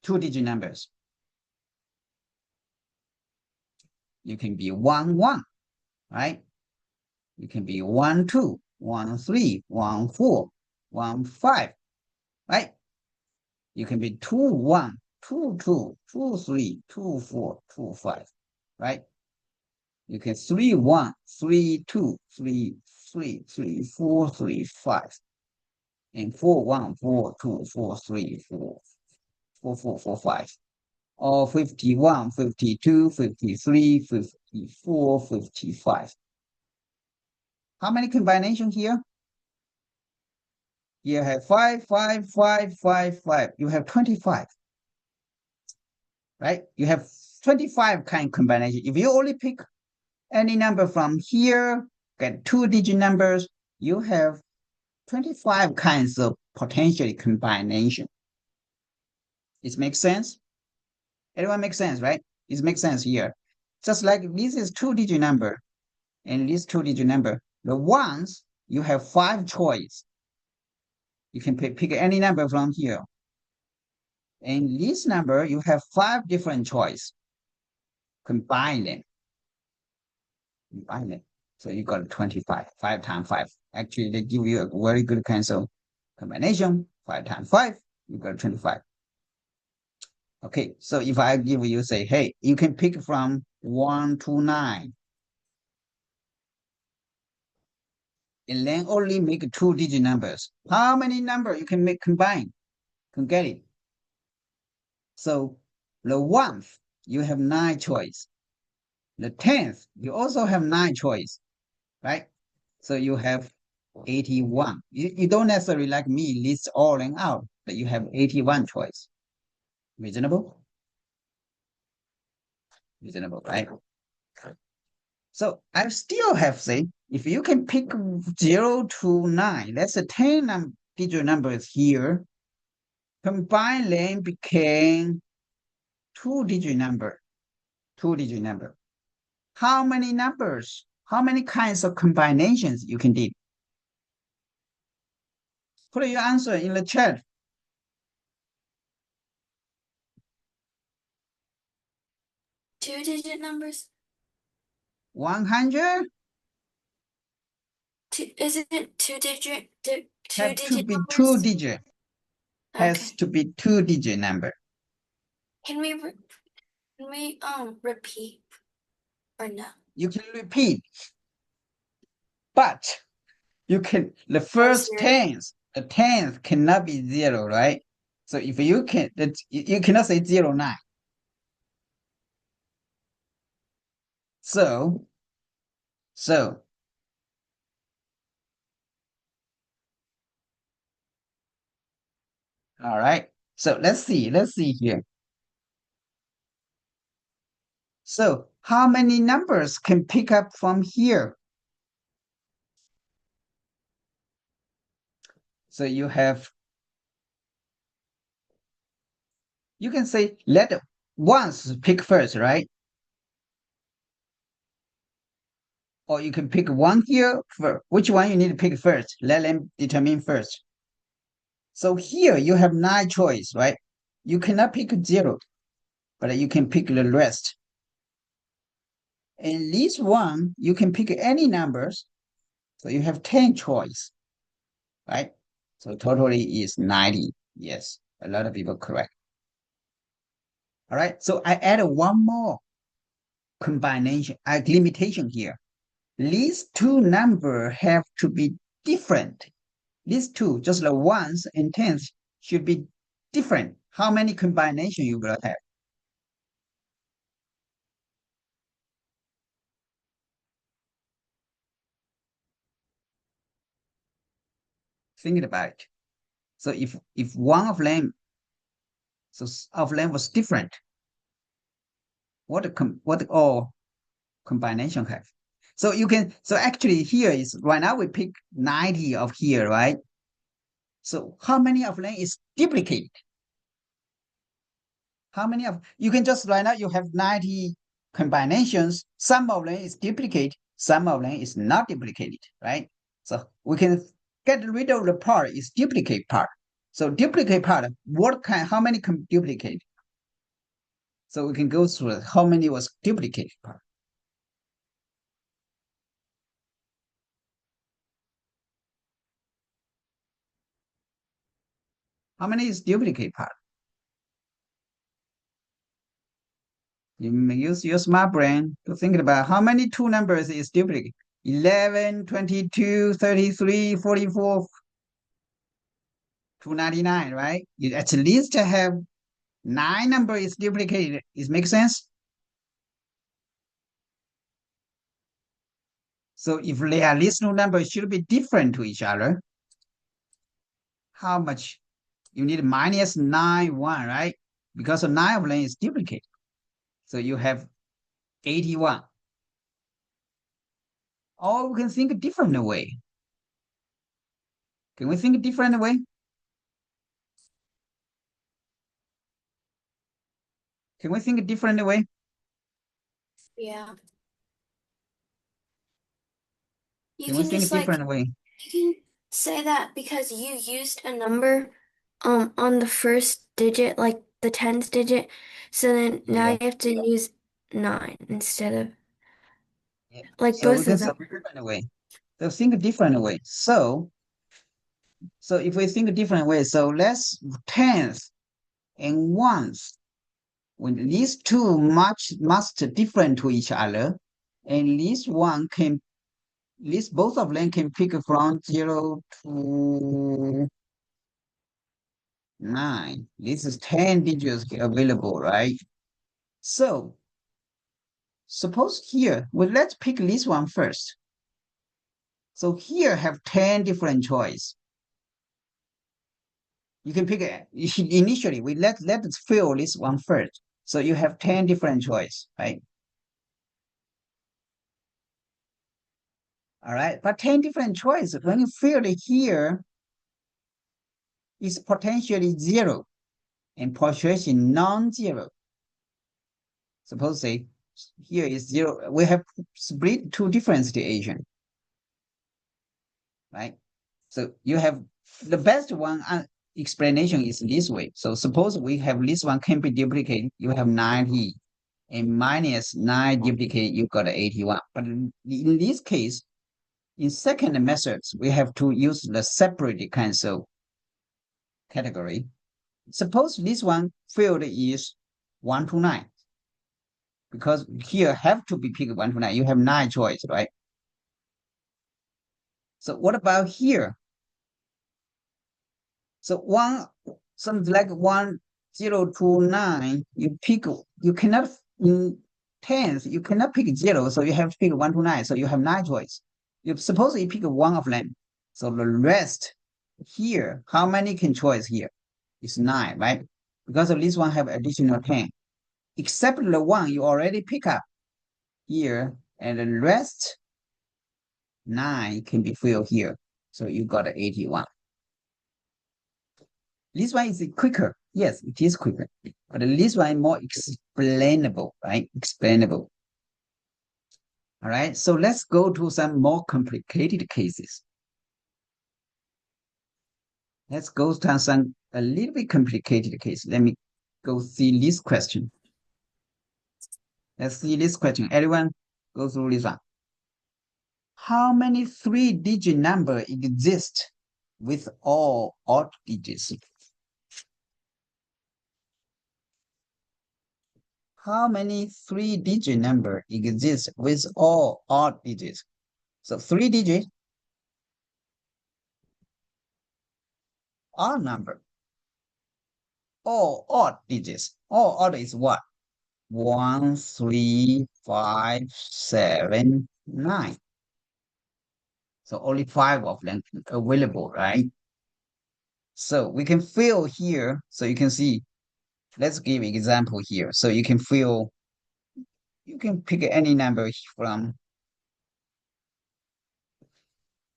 two-digit numbers? You can be 1, 1, right? You can be 1, 2, 1, 3, 1, 4. 1, 5, right? You can be 2, 1, 2, 2, 2, 3, 2, 4, 2, 5, right? You can 3, 1, 3, 2, 3, 3, 3, 4, 3, 5, and 4, 1, 4, 2, 4, 3, 4, 4, 4, 4, 5, or 51, 52, 53, 54, 55. How many combinations here? You have 5, 5, 5, 5, 5. You have 25, right? You have 25 kind of combination. If you only pick any number from here, get 2-digit numbers, you have 25 kinds of potential combination. It makes sense? Everyone makes sense, right? It makes sense here. Just like this is 2-digit number, and this 2-digit number, the ones, you have 5 choice. You can pick any number from here. And this number, you have 5 different choice. Combine them. Combine them. So you got 25, 5 times 5. Actually, they give you a very good kind of combination. 5 times 5, you got 25. Okay, so if I give you, say, hey, you can pick from 1 to 9. And then only make 2-digit numbers. How many numbers you can make combine? Can get it. So the 1th, you have 9 choice. The 10th, you also have 9 choice, right? So you have 81. You don't necessarily like me list all them out, but you have 81 choice. Reasonable? Reasonable, right? So I still have say, if you can pick 0 to 9, that's a 10-digit numbers here. Combine them became 2-digit number. 2-digit number. How many numbers? How many kinds of combinations you can do? Put your answer in the chat. 2-digit numbers? 100? Is it 2-digit? Have to 2-digit be numbers? 2-digit. Has Okay. to be 2-digit number. Can we repeat or no? You can repeat, but you can the first tens, the 10th cannot be 0, right? So if you can, you cannot say 0, 9. So all right. So let's see here. So how many numbers can pick up from here? So you can say let ones pick first, right? Or you can pick one here for which one you need to pick first. Let them determine first. So here you have 9 choice, right? You cannot pick 0, but you can pick the rest. And this one, you can pick any numbers. So you have 10 choice, right? So totally is 90. Yes, a lot of people correct. All right, so I added one more combination, limitation here. These two numbers have to be different. These two, just the ones and tens, should be different. How many combinations you will have? Think about it. So if one of them, was different, what all combination have? So you can, so actually here is right now we pick 90 of here, right? So how many of them is duplicated? How many of, you can just right now you have 90 combinations. Some of them is duplicate, some of them is not duplicated, right? So we can get rid of the part is duplicate part. So duplicate part, how many can duplicate? So we can go through how many was duplicated part. How many is duplicate part? You may use your smart brain to think about how many two numbers is duplicate. 11, 22, 33, 44, 299, right? You at least have 9 number is duplicated. It makes sense? So if they are least two numbers should be different to each other. How much? You need minus 9, 1, right? Because 9 of them is duplicate. So you have 81. Or we can think a different way. Can we think a different way? Can we think a different way? Yeah. You Can we can think a just like different way? you can say that because you used a number on the first digit, like the tens digit, so then now Yeah. you have to use 9 instead of Yeah. like So we both can of think them. a different way. So think a different way. So if we think a different way, so let's tens and ones. When these two must different to each other, and this both of them can pick from 0 to 9. This is 10 digits available, right? So suppose here, well, let's pick this one first. So here have 10 different choice. You can pick it initially. Let's fill this one first. So you have 10 different choice, right? All right, but 10 different choice. When you fill it here, it's potentially 0 and potentially non-zero. Suppose say here is 0. We have split two different situation, right? So you have the best one explanation is this way. So suppose we have this one can be duplicated. You have 90 and minus 9 duplicate, you got 81. But in this case, in second methods, we have to use the separate cancel category. Suppose this one field is 1 to 9. Because here have to be picked 1 to 9. You have 9 choice, right? So what about here? So something like 1, 0 to 9, you cannot, in tens, you cannot pick 0, so you have to pick 1 to 9, so you have 9 choice. You suppose you pick one of them. So the rest here, how many can choice here? It's 9, right? Because of this one have additional 10. Except the one you already pick up here, and the rest 9 can be filled here. So you got 81. This one is quicker. Yes, it is quicker. But this one is more explainable, right? Explainable. All right. So let's go to some more complicated cases. Let's go to some a little bit complicated case. Let me go see this question. Let's see this question. Everyone go through this one. How many 3-digit number exist with all odd digits? How many 3-digit number exist with all odd digits? So 3 digit odd number. All odd digits. All odd is what? 1, 3, 5, 7, 9. So only 5 of them available, right? So we can fill here. So you can see, let's give an example here. So you can fill, you can pick any number from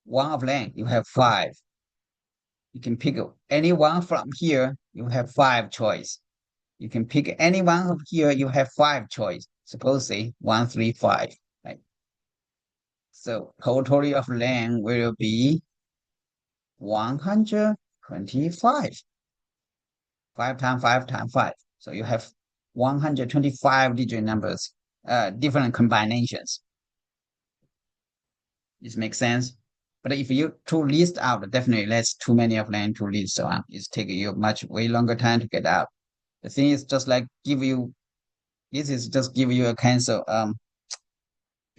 one of them, you have 5. You can pick any one from here, you have 5 choice. You can pick any one of here, you have 5 choice. Suppose say 1, 3, 5, right? So total of them will be 125. 5 times 5 times 5. So you have 125 digit numbers, different combinations. This makes sense? But if you to list out, definitely that's too many of them to list on. It's taking you way longer time to get out. The thing is just like this is just give you a kind of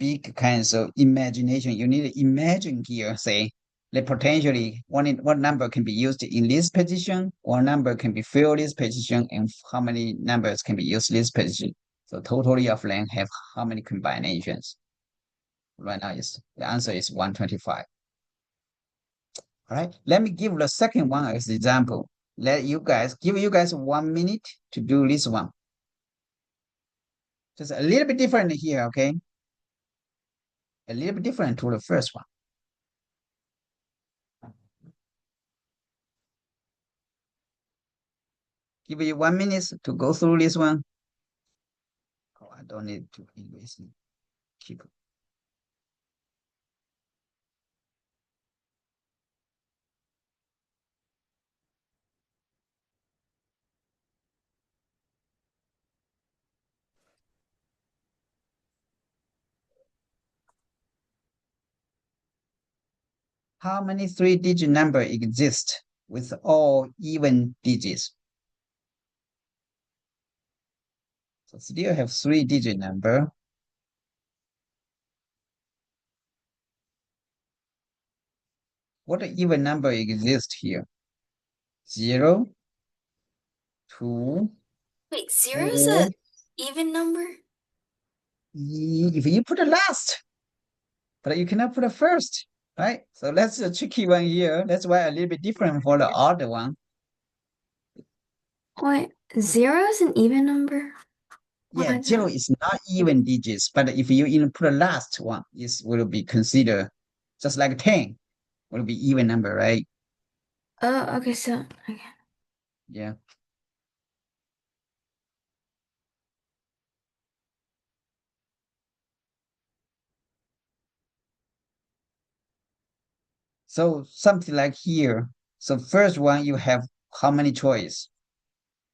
big kinds of imagination. You need to imagine here, say, that potentially one number can be used in this position, one number can be filled this position, and how many numbers can be used this position. So totally of them have how many combinations? Right now is the answer is 125. All right, let me give the second one as example. Give you guys 1 minute to do this one. Just a little bit different here, okay? A little bit different to the first one. Give you 1 minute to go through this one. Oh, I don't need to erase it. Keep it. How many three-digit number exist with all even digits? So still have three-digit number. What even number exists here? 0, 2, Wait, zero is 4. a even number? If you put the last, but you cannot put the first, right? So that's a tricky one here. That's why a little bit different for the odd one. Wait, zero is an even number? Yeah, Why 0 not? is not even digits, but if you even put the last one, it will be considered just like 10 will be even number, right? Oh, okay, so okay. Yeah. So something like here. So first one, you have how many choice?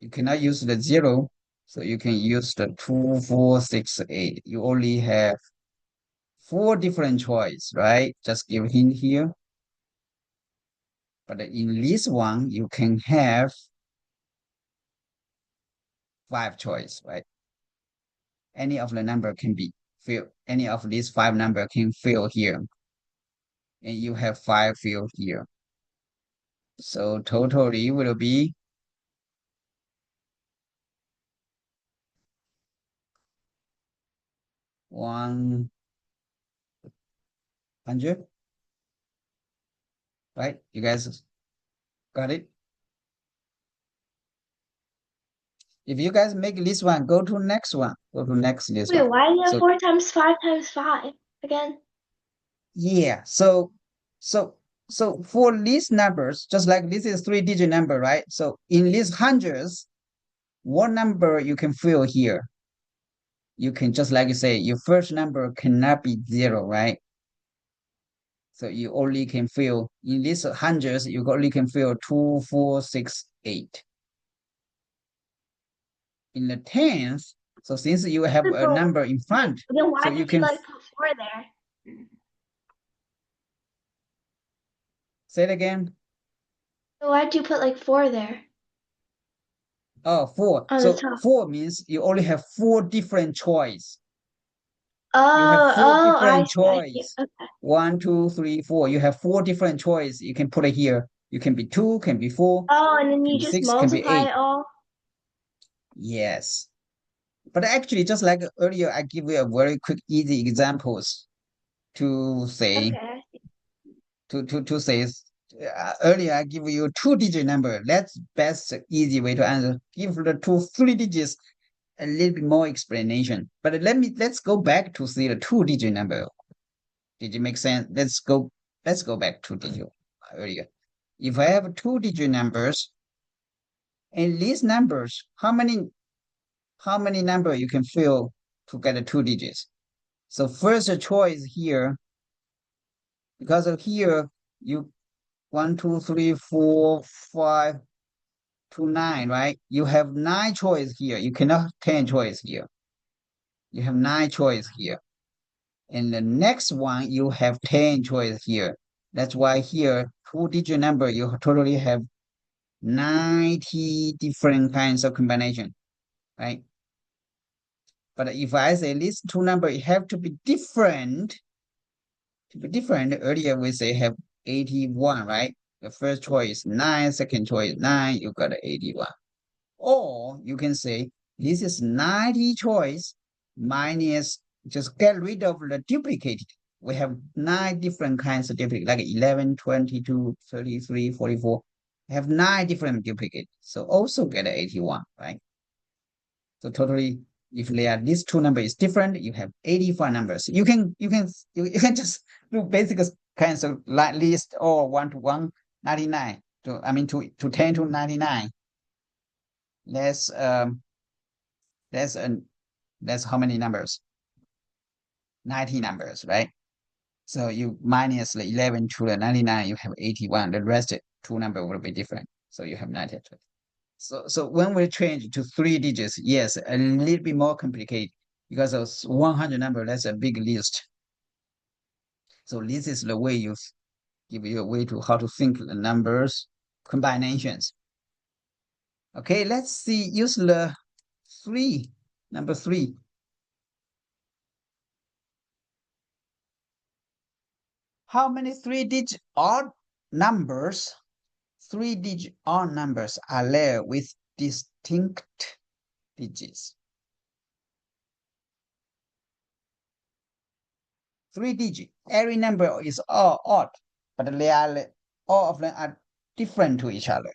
You cannot use the 0, so you can use the 2, 4, 6, 8. You only have 4 different choice, right? Just give hint here. But in this one, you can have 5 choice, right? Any of the number can be filled. Any of these 5 number can fill here. And you have 5 filled here. So totally will be 100, right? You guys got it? If you guys make this one, go to next one. Go to this Wait, one. why do you have So 4 times 5 times 5 again? yeah, so for these numbers, just like this is three-digit number, right? So in these hundreds, what number you can fill here? You can just like you say, your first number cannot be 0, right? So you only can fill in these hundreds, you only can fill 2, 4, 6, 8. In the tens, so since you have a number in front, Then why so you did you can like put 4 there? say it again. So why'd you put like 4 there Oh, 4. on the So top? 4 means you only have 4 different choice. You have Oh, 4 oh, I different see, I see. choice. Okay. 1, 2, 3, 4. You have 4 different choice. You can put it here. You can be 2, can be 4, Oh, and then can you be just 6, can be multiply 8. it all? Yes. But actually, just like earlier, I give you a very quick, easy examples to say Okay. to say earlier I give you two-digit number. That's best easy way to answer. Give the three digits a little bit more explanation. But let's go back to see the two-digit number. Did it make sense? Let's go back to digit earlier. If I have two-digit numbers and these numbers, how many number you can fill to get the two digits? So first choice here, because of here, you 1, 2, 3, 4, 5 to 9, right? You have 9 choice here. You cannot 10 choice here. You have 9 choice here. And the next one, you have 10 choice here. That's why here, 2-digit number, you totally have 90 different kinds of combination, right? But if I say these two numbers have to be different, earlier we say have 81, right? The first choice 9, second choice 9, you got 81. Or you can say this is 90 choice minus, just get rid of the duplicated. We have 9 different kinds of duplicate, like 11, 22, 33, 44. We have 9 different duplicates. So also get 81, right? So totally, if they are these two numbers is different, you have 85 numbers. You can just do basic kinds of list or 1 to 199 to 10 to 99. That's how many numbers? 90 numbers, right? So you minus the 11 to the 99, you have 81. The rest two number will be different. So you have 92. So when we change to 3 digits, yes, a little bit more complicated because of 100 number, that's a big list. So this is the way you give you a way to how to think the numbers combinations. Okay, let's see, use the number 3. How many 3-digit odd numbers, 3-digit odd numbers are there with distinct digits? 3-digit, every number is all odd, but all of them are different to each other.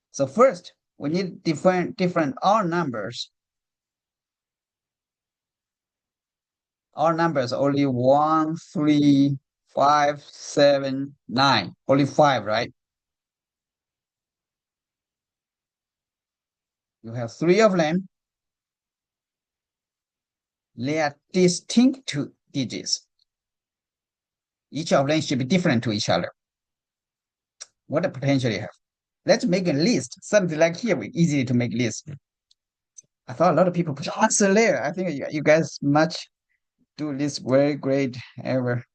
So first, we need different odd numbers. Odd numbers only 1, 3, 5, 7, 9. Only 5, right? You have 3 of them. They are distinct digits. Each of them should be different to each other. What the potential you have? Let's make a list. Something like here, easy to make list. I thought a lot of people put answer there. I think you guys much do this very great ever.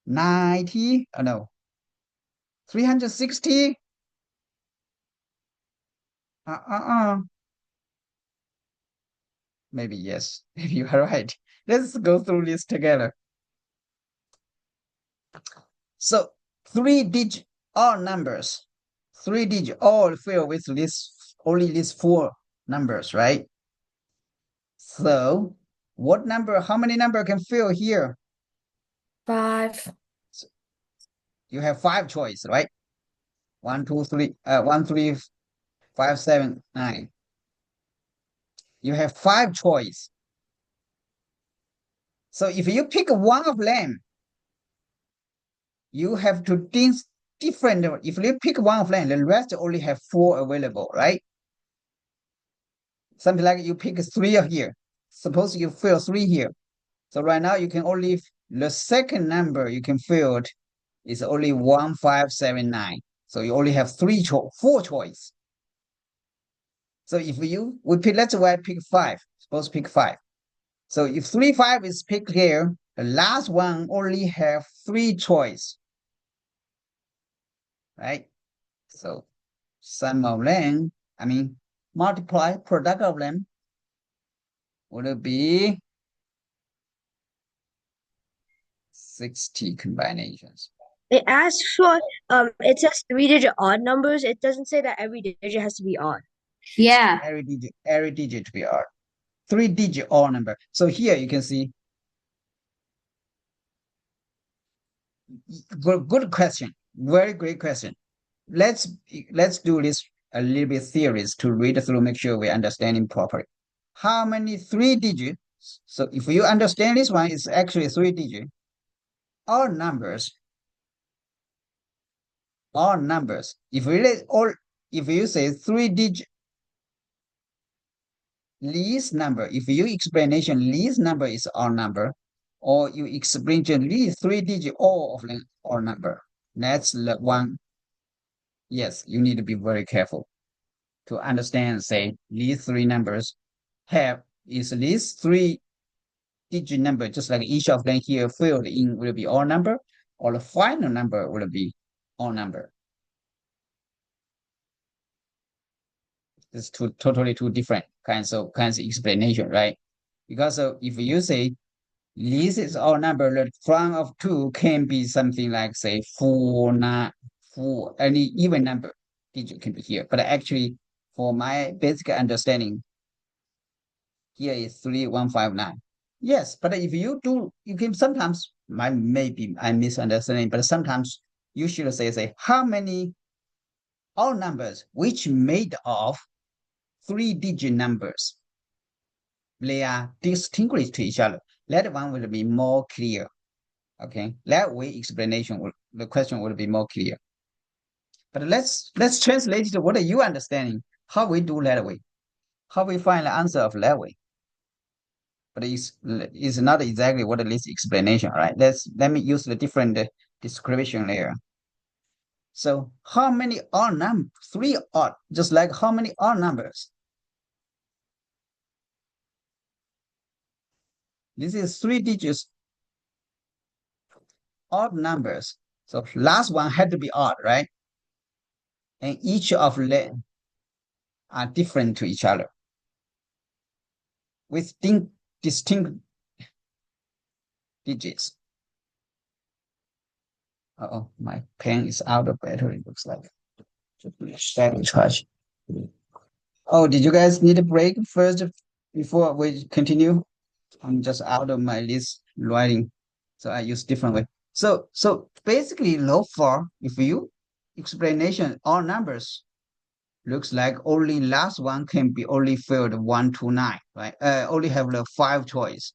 90, oh no. 360. Maybe yes, maybe you are right. Let's go through this together. So 3-digit all numbers, 3-digit all fill with only these 4 numbers, right? So what number, how many number can fill here? 5. So you have 5 choice, right? 1, 2, 3, 1, 3, 5, 7, 9. You have 5 choice. So if you pick one of them, you have to think different. If you pick one of them, the rest only have 4 available, right? Something like you pick 3 here. Suppose you fill 3 here. So right now you can only, the second number you can fill is only 1, 5, 7, 9. So you only have 4 choice. So if let's say I pick 5, suppose pick 5. So if 3, 5 is picked here, the last one only have 3 choice, right? So sum of them, multiply product of them would be 60 combinations. It asks for it says 3-digit odd numbers. It doesn't say that every digit has to be odd. Yeah. Every digit to be odd. 3-digit odd number. So here you can see. Good question. Very great question. Let's do this a little bit theories to read through, make sure we understand it properly. How many 3 digits? So if you understand this one, it's actually 3 digit. All numbers. If you say 3-digit least number, if you explanation least number is odd number, or you explanation least 3-digit all of them odd number, that's the one. Yes, you need to be very careful to understand, say, these 3 numbers is these 3-digit number, just like each of them here filled in will be odd number, or the final number will be odd number. It's totally two different kinds of explanation, right? Because if you say this is odd number, the front of 2 can be something like say 4, 9, 4, any even number digit can be here. But actually, for my basic understanding, here is 3159. Yes, but if you do, you can sometimes, maybe I'm misunderstanding, but sometimes you should say how many odd numbers which made of 3-digit numbers. They are distinguished to each other. That one will be more clear. Okay, that way the question will be more clear. But let's translate it. What are you understanding? How we do that way? How we find the answer of that way? But it's not exactly what this explanation, right? Let me use the different description there. So how many odd numbers? 3 odd, just like how many odd numbers? This is 3 digits odd numbers. So last one had to be odd, right? And each of them are different to each other with distinct digits. Uh-oh, my pen is out of battery, looks like. Static charge. Oh, did you guys need a break first before we continue? I'm just out of my list writing, so I use different way. So basically, low for if you explanation all numbers looks like only last one can be only filled 1 to 9, right? Only have the 5 choice.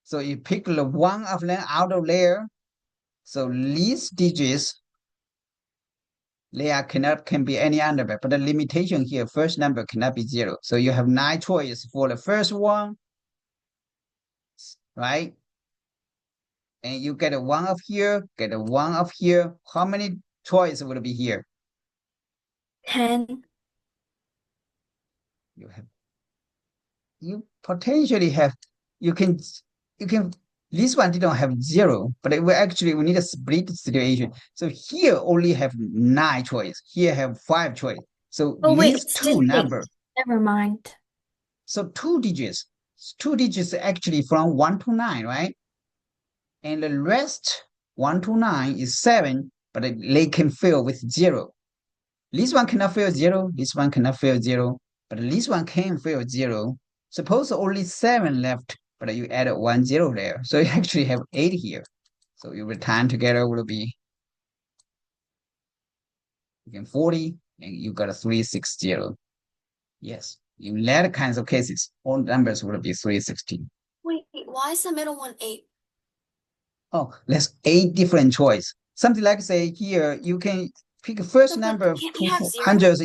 So you pick the one of them out of there. So least digits, can be any number, but the limitation here, first number cannot be 0. So you have 9 choices for the first one, right? And you get a 1 of here, get a 1 of here. How many choices will be here? 10. You potentially have, you can, this one didn't have 0, but we need a split situation. So here only have 9 choice. Here have 5 choice. So Oh, wait, these it's two just number. Never mind. So 2 digits. 2 digits actually from 1 to 9, right? And the rest 1 to 9 is 7, but they can fill with 0. This one cannot fill 0. This one cannot fill 0, but this one can fill 0. Suppose only 7 left, but you add 1 0 there. So you actually have 8 here. So your return together will be 40, and you got a 360. Yes, in that kinds of cases, all numbers will be 360. Wait, why is the middle one 8? Oh, that's 8 different choice. Something like say here, you can pick first No, number can't to we have 0? hundreds.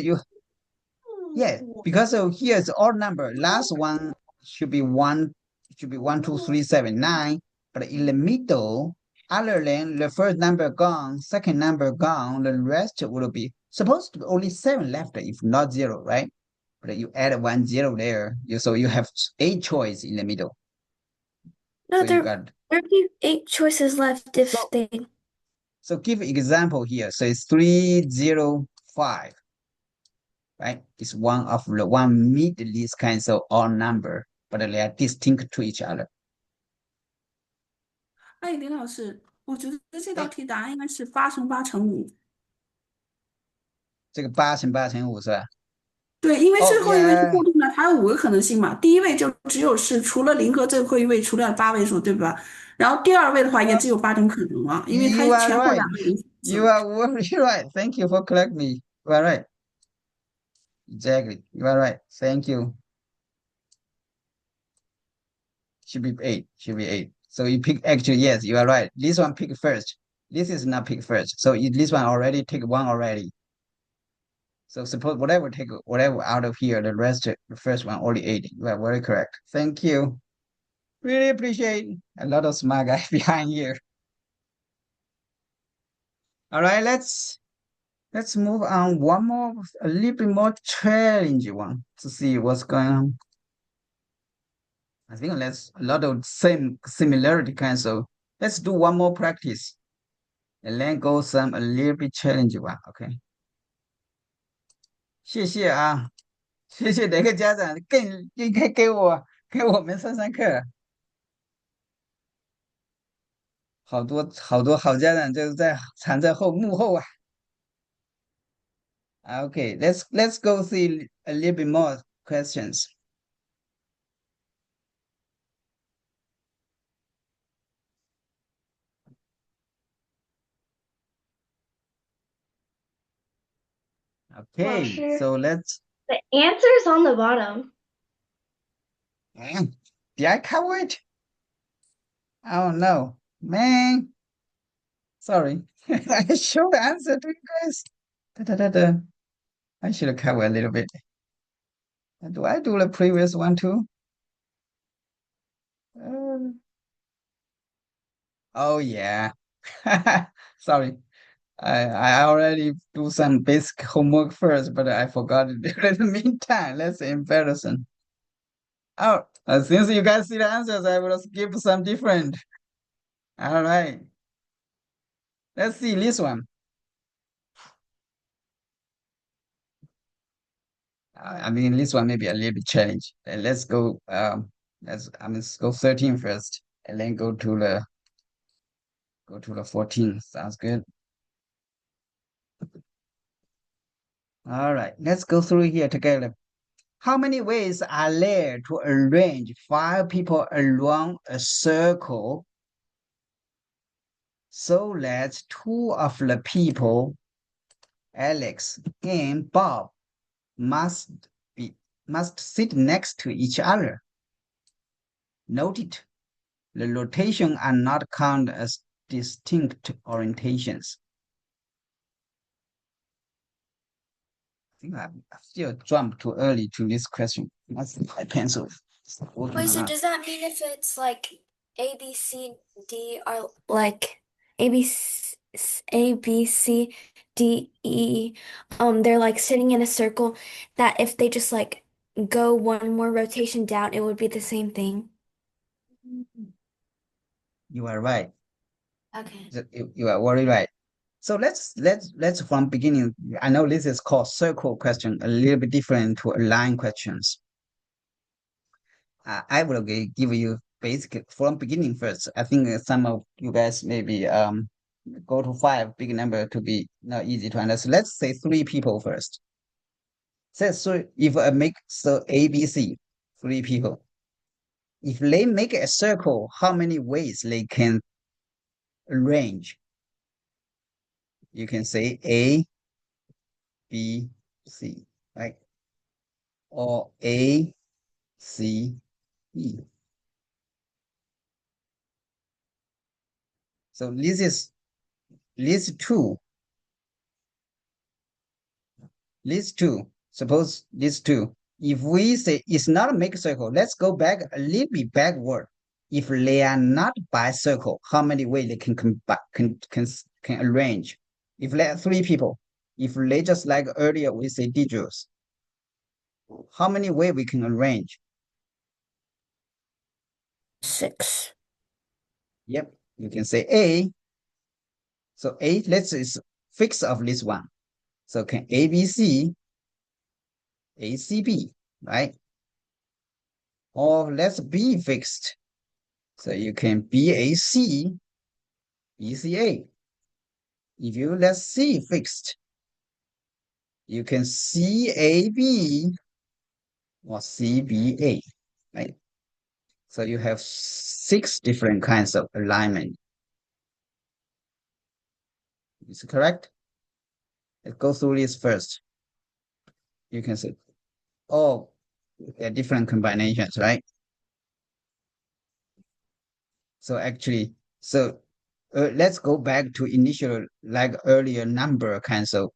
Yeah, because here it's odd number. Last one should be 1, 2, 3, 7, 9. But in the middle, other than the first number gone, second number gone, the rest will be supposed to be only 7 left, if not 0, right? But you add 1 0 there, so you have 8 choice in the middle. No, So you got, there'd be 8 choices left if they. so give example here. So it's 305. Right? It's one of the one meet these kinds of odd number, but they are distinct to each other. 哎，林老师，我觉得这道哎，题答案应该是8×8×5。这个8×8×5是吧？对，因为哦最后一位是，yeah，固定的，它有5个可能性嘛。第一位就只有是除了零和最后一位，除了8位数，对吧？然后第二位的话也只有8种可能了，因为它 you are 前后right. 两个零数。You are very right. Thank you for correcting me. You are right. Exactly. You are right. Thank you. Should be 8. Should be 8. So you pick, actually, yes, you are right. This one pick first. This is not pick first. So this one already take 1 already. So suppose take whatever out of here, the rest, the first one only 8. You are very correct. Thank you. Really appreciate a lot of smart guys behind here. All right, let's move on one more, a little bit more challenging one to see what's going on. I think that's a lot of similarity kinds of Let's do one more practice, and then go some a little bit challenge one. OK，谢谢啊，谢谢哪个家长更应该给我们上课，好多好多好家长就是藏在幕后啊。OK, let's go see a little bit more questions. Okay, sure. so let's. The answer's on the bottom. Did I cover it? Oh no, man. Sorry, I should answer to you guys. Da, da, da, da. I should have covered a little bit. Do I do the previous one too? Um, oh yeah. Sorry. I already do some basic homework first, but I forgot it in the meantime. That's embarrassing. Oh, since you guys see the answers, I will skip some different. All right. Let's see this one. I mean, this one may be a little bit challenge. Let's go. Let's go 13 first, and then go to the 14. Sounds good. All right. Let's go through here together. How many ways are there to arrange 5 people along a circle so that 2 of the people, Alex and Bob, must sit next to each other? Note it. The rotation are not counted as distinct orientations. I think I still jumped too early to this question. That's my pencil. Wait, so does that mean if it's like A, B, C, D are like A, B, A, B, C, D, E, they're like sitting in a circle that if they just like go one more rotation down, it would be the same thing? You are right. Okay. You are very right. So let's from beginning. I know this is called circle question, a little bit different to line questions. I will give you basic from beginning first. I think some of you guys maybe go to 5 big number to be not easy to understand. Let's say 3 people first. So if I make so ABC 3 people, if they make a circle, how many ways they can arrange? You can say A, B, C, right? Or A, C, E. So this is list two. Suppose list two. If we say it's not a make circle, let's go back a little bit backward. If they are not bi-circle, how many ways they can arrange? If there are 3 people, if they just like earlier we say digits, how many ways we can arrange? 6. Yep, you can say A. So A, let's is fix of this one. So can ABC, ACB, right? Or let's B fixed. So you can BAC, BCA. If you let C fixed, you can CAB or CBA, right? So you have 6 different kinds of alignment. Is it correct? Let's go through this first. You can say, oh, there are different combinations, right? So actually, let's go back to initial, like earlier number cancel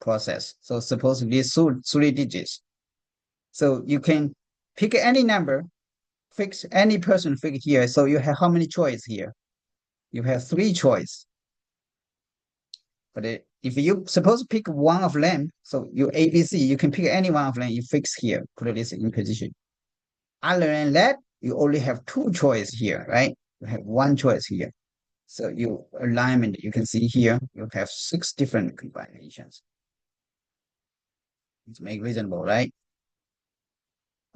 process. So suppose these 3 digits. So you can pick any number, fix any person figure here. So you have how many choice here? You have 3 choice. But if you suppose pick one of them, so you ABC, you can pick any one of them, you fix here, put this in position. Other than that, you only have 2 choice here, right? You have 1 choice here. So you alignment, you can see here, you have 6 different combinations. It's make reasonable, right?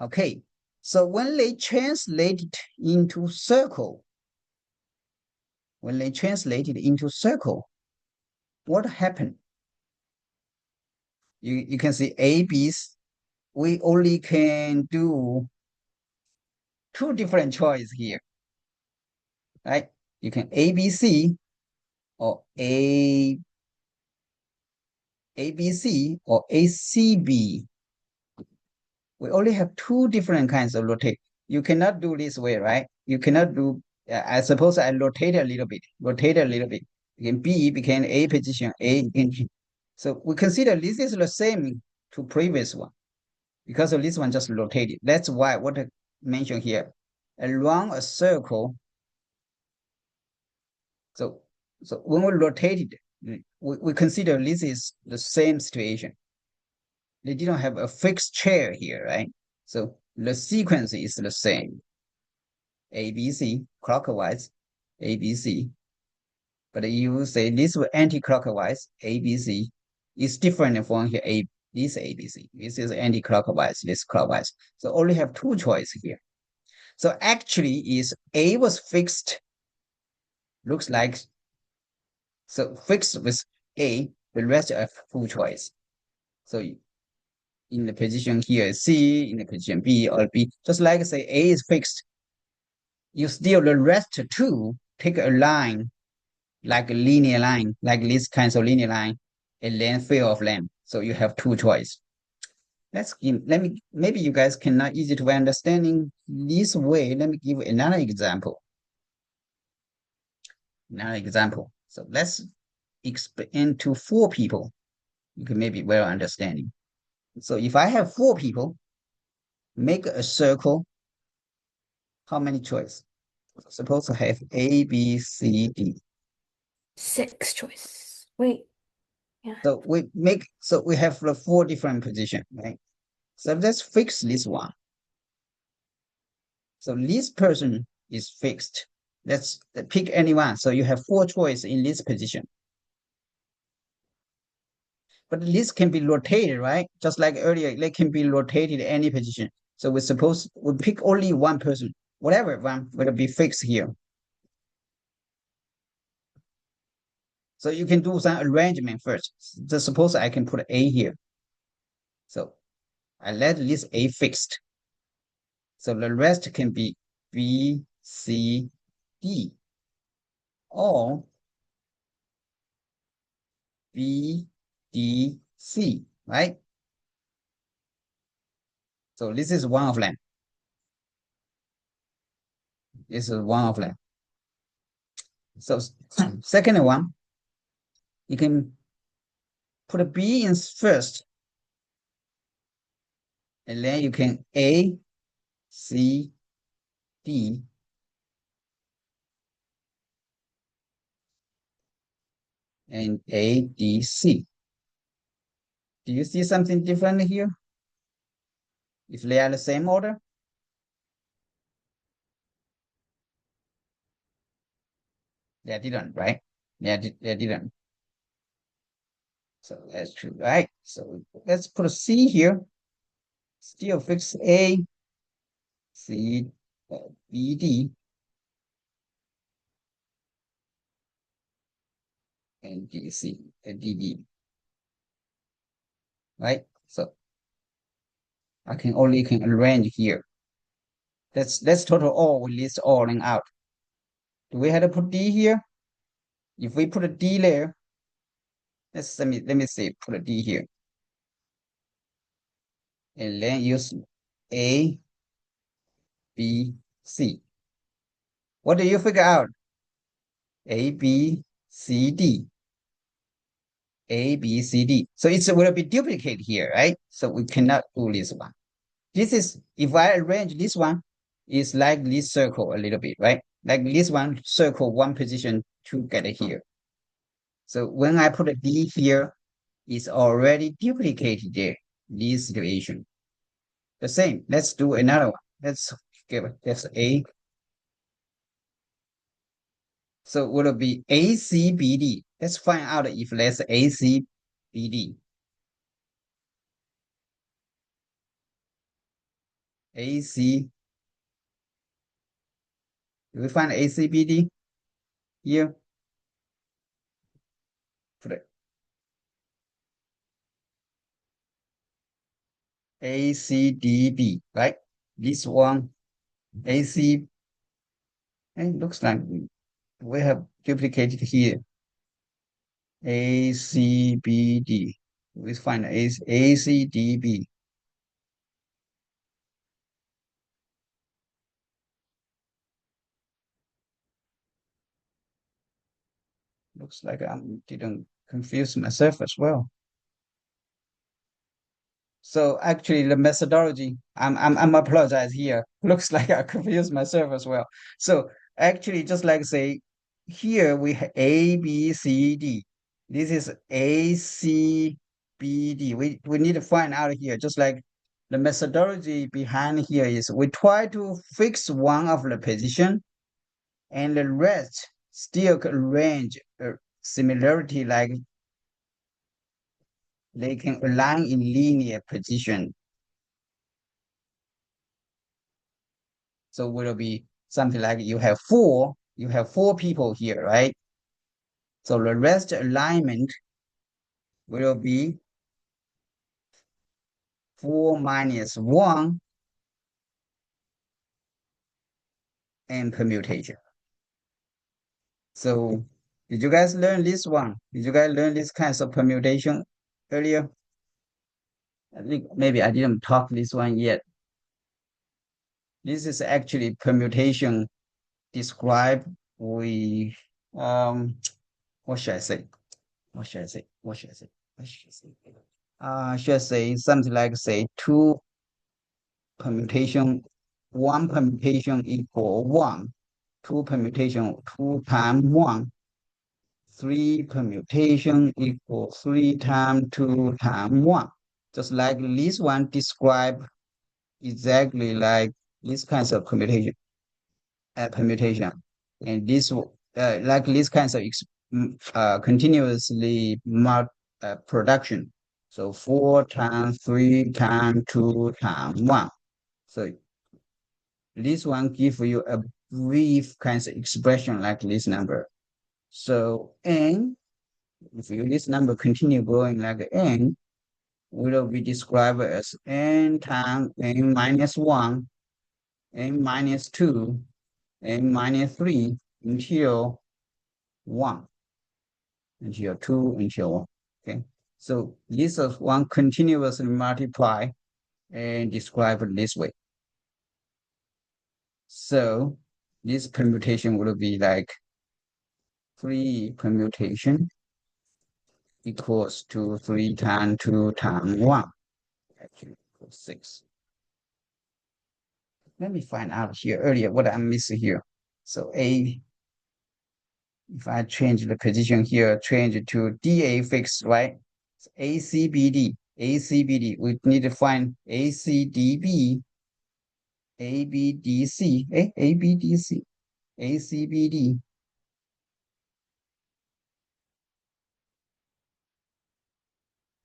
Okay, so when they translate it into circle, what happened? You can see AB's, we only can do 2 different choices here, right? You can ABC or ABC or ACB. We only have 2 different kinds of rotate. You cannot do this way, right? You cannot do, I suppose I rotate a little bit. Again, B became A position, A. So we consider this is the same to previous one because of this one just rotated. That's why what I mentioned here, around a circle. So when we rotate it, we consider this is the same situation. They didn't have a fixed chair here, right? So the sequence is the same. ABC, clockwise, ABC. But you say this was anti-clockwise, ABC, is different from here, this ABC. This is anti-clockwise, this clockwise. So only have 2 choices here. So actually is A was fixed, looks like, so fixed with A, the rest are full choice. So in the position here, C, in the position B or B, just like say A is fixed, you still the rest 2 take a line, like a linear line, like this kind of linear line, and then fill of them. So you have 2 choice. Maybe you guys cannot easy to understanding this way. Let me give another example. So let's expand to 4 people. You can maybe well understanding. So if I have 4 people, make a circle. How many choice? Suppose to have A, B, C, D. 6 choices. Wait. Yeah. So we have the 4 different position, right? So let's fix this one. So this person is fixed. Let's pick anyone. So you have 4 choices in this position. But this can be rotated, right? Just like earlier, they can be rotated any position. So we pick only one person, whatever one will be fixed here. So you can do some arrangement first. So suppose I can put A here. So I let this A fixed. So the rest can be B, C, D, or B, D, C, right? So this is one of them. This is one of them. So second one, you can put a B in first, and then you can A, C, D, and A, D, C. Do you see something different here? If they are the same order? They didn't, right? They didn't. So that's true, right? So let's put a C here. Still fix A, C, B, D, and D, C, and D, D. Right? So I can arrange here. Let's total all, we list all and out. Do we have to put D here? If we put a D there, let me say put a D here. And then use A, B, C. What do you figure out? A, B, C, D. A, B, C, D. So it will be duplicate here, right? So we cannot do this one. This is, if I arrange this one, it's like this circle a little bit, right? Like this one circle one position to get here. So when I put a D here, it's already duplicated there, this situation. The same, let's do another one. Let's give this A, So will it be ACBD? Let's find out if that's ACBD. AC. Do we find ACBD here? Put it. ACDB, right? This one, AC. It looks like we have duplicated here. ACBD. We find ACDB. Looks like I didn't confuse myself as well. So actually the methodology, I'm apologize here. Looks like I confused myself as well. So actually just like say here we have A, B, C, D. This is A, C, B, D. We need to find out here, just like the methodology behind here is we try to fix one of the position and the rest still can arrange similarity like they can align in linear position. So will be something like you have four people here, right? So the rest alignment will be 4 minus 1 and permutation. So did you guys learn this one? Did you guys learn this kinds of permutation earlier? I think maybe I didn't talk this one yet. This is actually permutation described with what should I say? What should I say? What should I say? What should I say? Should I say something like say two permutation, one permutation equal one, two permutation two times one, three permutation equal three times two times one. Just like this one describe exactly like this kinds of permutation, and this like these kinds of continuously production. So 4 times 3 times 2 times 1. So this one gives you a brief kinds of expression like this number. So n, if you this number continue growing like n, will be described as n times n minus 1, n minus 2, n minus 3 until 1, until 2, until 1. Okay. So this is one continuously multiply and describe it this way. So this permutation will be like 3 permutation equals to 3 times 2 times 1. Actually equals 6. Let me find out here earlier what I'm missing here. So A, if I change the position here, change it to DA fixed, right? So ACBD, ACBD, we need to find ACDB, ABDC, ABDC, ACBD,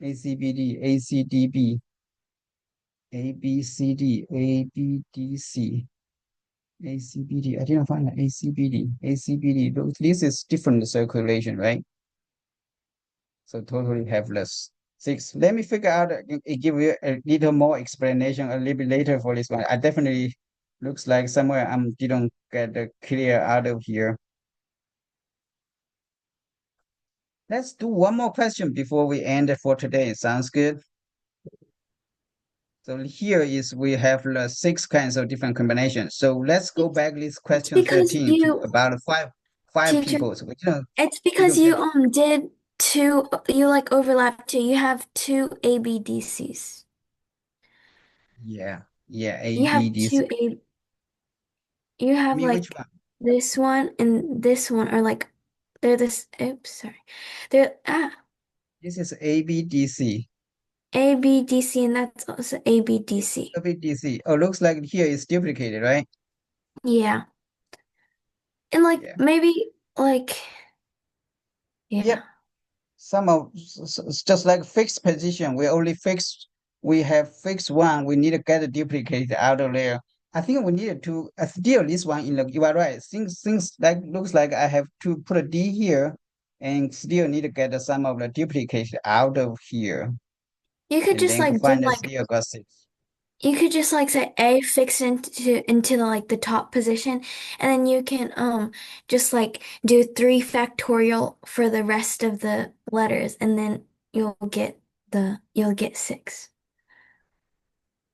ACBD, ACDB, ABCD, ABDC, ACBD. I didn't find the ACBD, ACBD. This is different circulation, right? So totally have less 6. Let me figure out, give you a little more explanation a little bit later for this one. I definitely looks like somewhere I didn't get clear out of here. Let's do one more question before we end for today. Sounds good? So here is we have the 6 kinds of different combinations. So let's go back this question 13 to about five teacher, people. So it's because you you did two, you like overlap two. You have two ABDCs. yeah, You have ABDC. two A. You have Which like one? this one and this one are like they're this. Oops, sorry. They're This is ABDC. ABDC and that's also ABDC. ABDC. Oh, looks like here is duplicated, right? Yeah. And like Yeah. maybe like, yeah. Yep. Some of just like fixed position, we have fixed one. We need to get a duplicate out of there. I think we need to steal this one in the. You are right. Things like looks like I have to put a D here, and still need to get some of the duplicate out of here, You could and just then like do find the like still got 6. you could just like say A fixed into the like the top position, and then you can just like do 3 factorial for the rest of the letters, and then you'll get 6.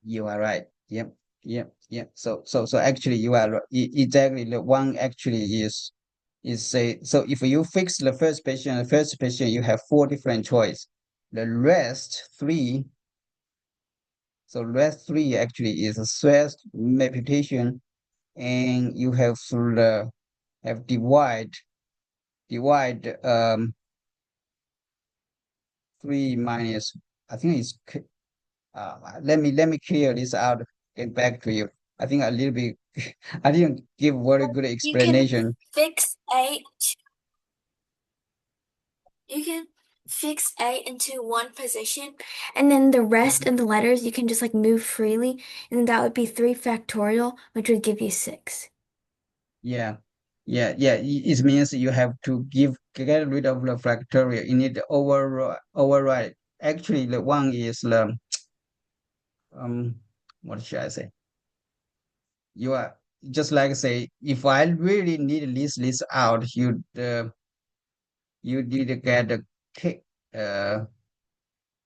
You are right. Yep. Yep. So actually, you are exactly the one actually is say so if you fix the first patient you have 4 different choice. The rest 3, so rest 3 actually is a stress permutation, and you have the have divide 3 minus, I think it's let me clear this out, get back to you. I think a little bit I didn't give very good You can explanation. fix A. You can fix A into one position, and then the rest of the letters you can just like move freely, and then that would be 3 factorial, which would give you 6. Yeah, yeah. It means you have to get rid of the factorial. You need to override. Actually, the one is the um. What should I say? You are just like say, if I really need this out, you need to get the kick. Let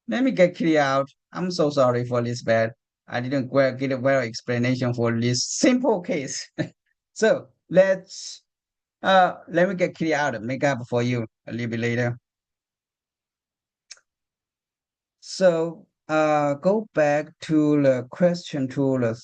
me get clear out. I'm so sorry for this bad. I didn't get a well explanation for this simple case. So let me get clear out and make up for you a little bit later. So go back to the question to the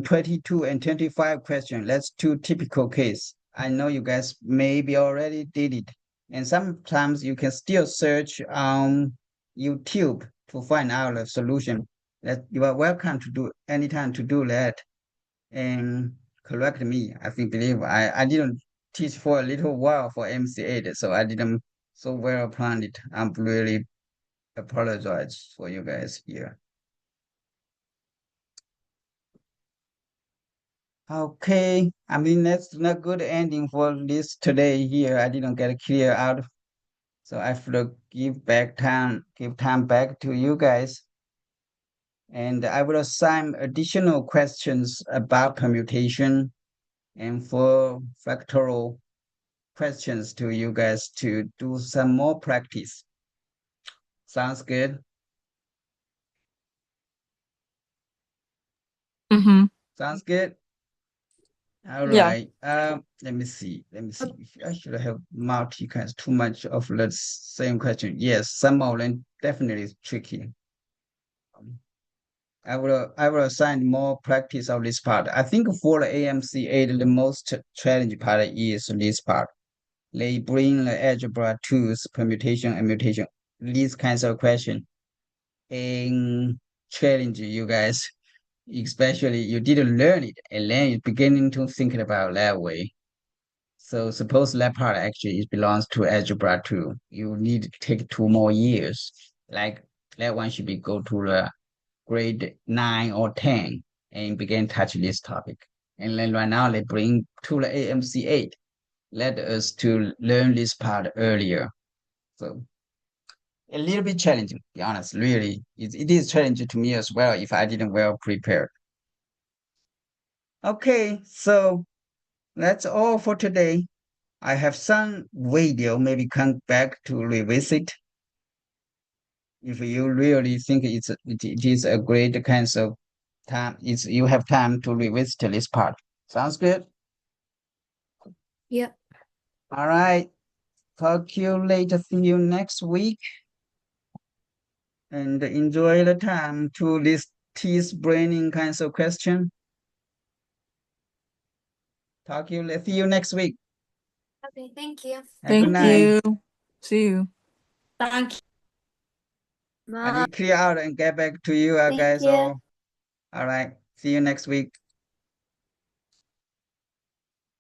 22 and 25 question. Let's do typical case. I know you guys maybe already did it. And sometimes you can still search on YouTube to find out the solution. That you are welcome to do anytime to do that. And correct me. Believe I didn't teach for a little while for AMC8, so I didn't so well plan it. I'm really apologize for you guys here. Okay, I mean that's not good ending for this today here. I didn't get clear out, so I have to give time back to you guys, and I will assign additional questions about permutation and for factorial questions to you guys to do some more practice. Sounds good? Mm-hmm. Sounds good? All Yeah. right. Let me see. I should have multi-cast too much of the same question. Yes, some of them definitely is tricky. I will assign more practice of this part. I think for the AMC8, the most challenging part is this part. They bring the algebra tools, permutation and mutation, these kinds of question, and challenge you guys. Especially you didn't learn it, and then you're beginning to think about that way. So suppose that part actually it belongs to algebra 2. You need to take 2 more years. Like that one should be go to the grade 9 or 10 and begin touch this topic. And then right now they bring to the AMC8. Let us to learn this part earlier. So a little bit challenging, to be honest. Really, it is challenging to me as well if I didn't well prepare. Okay, so that's all for today. I have some video, maybe come back to revisit. If you really think it is a great kind of time, you have time to revisit this part. Sounds good? Yep. All right. Talk to you later. See you next week. And enjoy the time to this teeth braining kinds of question. See you next week. Okay, thank you. Have a good Thank night. you. See you. Thank you. I need to clear out and get back to you Thank guys you. all. All right. See you next week.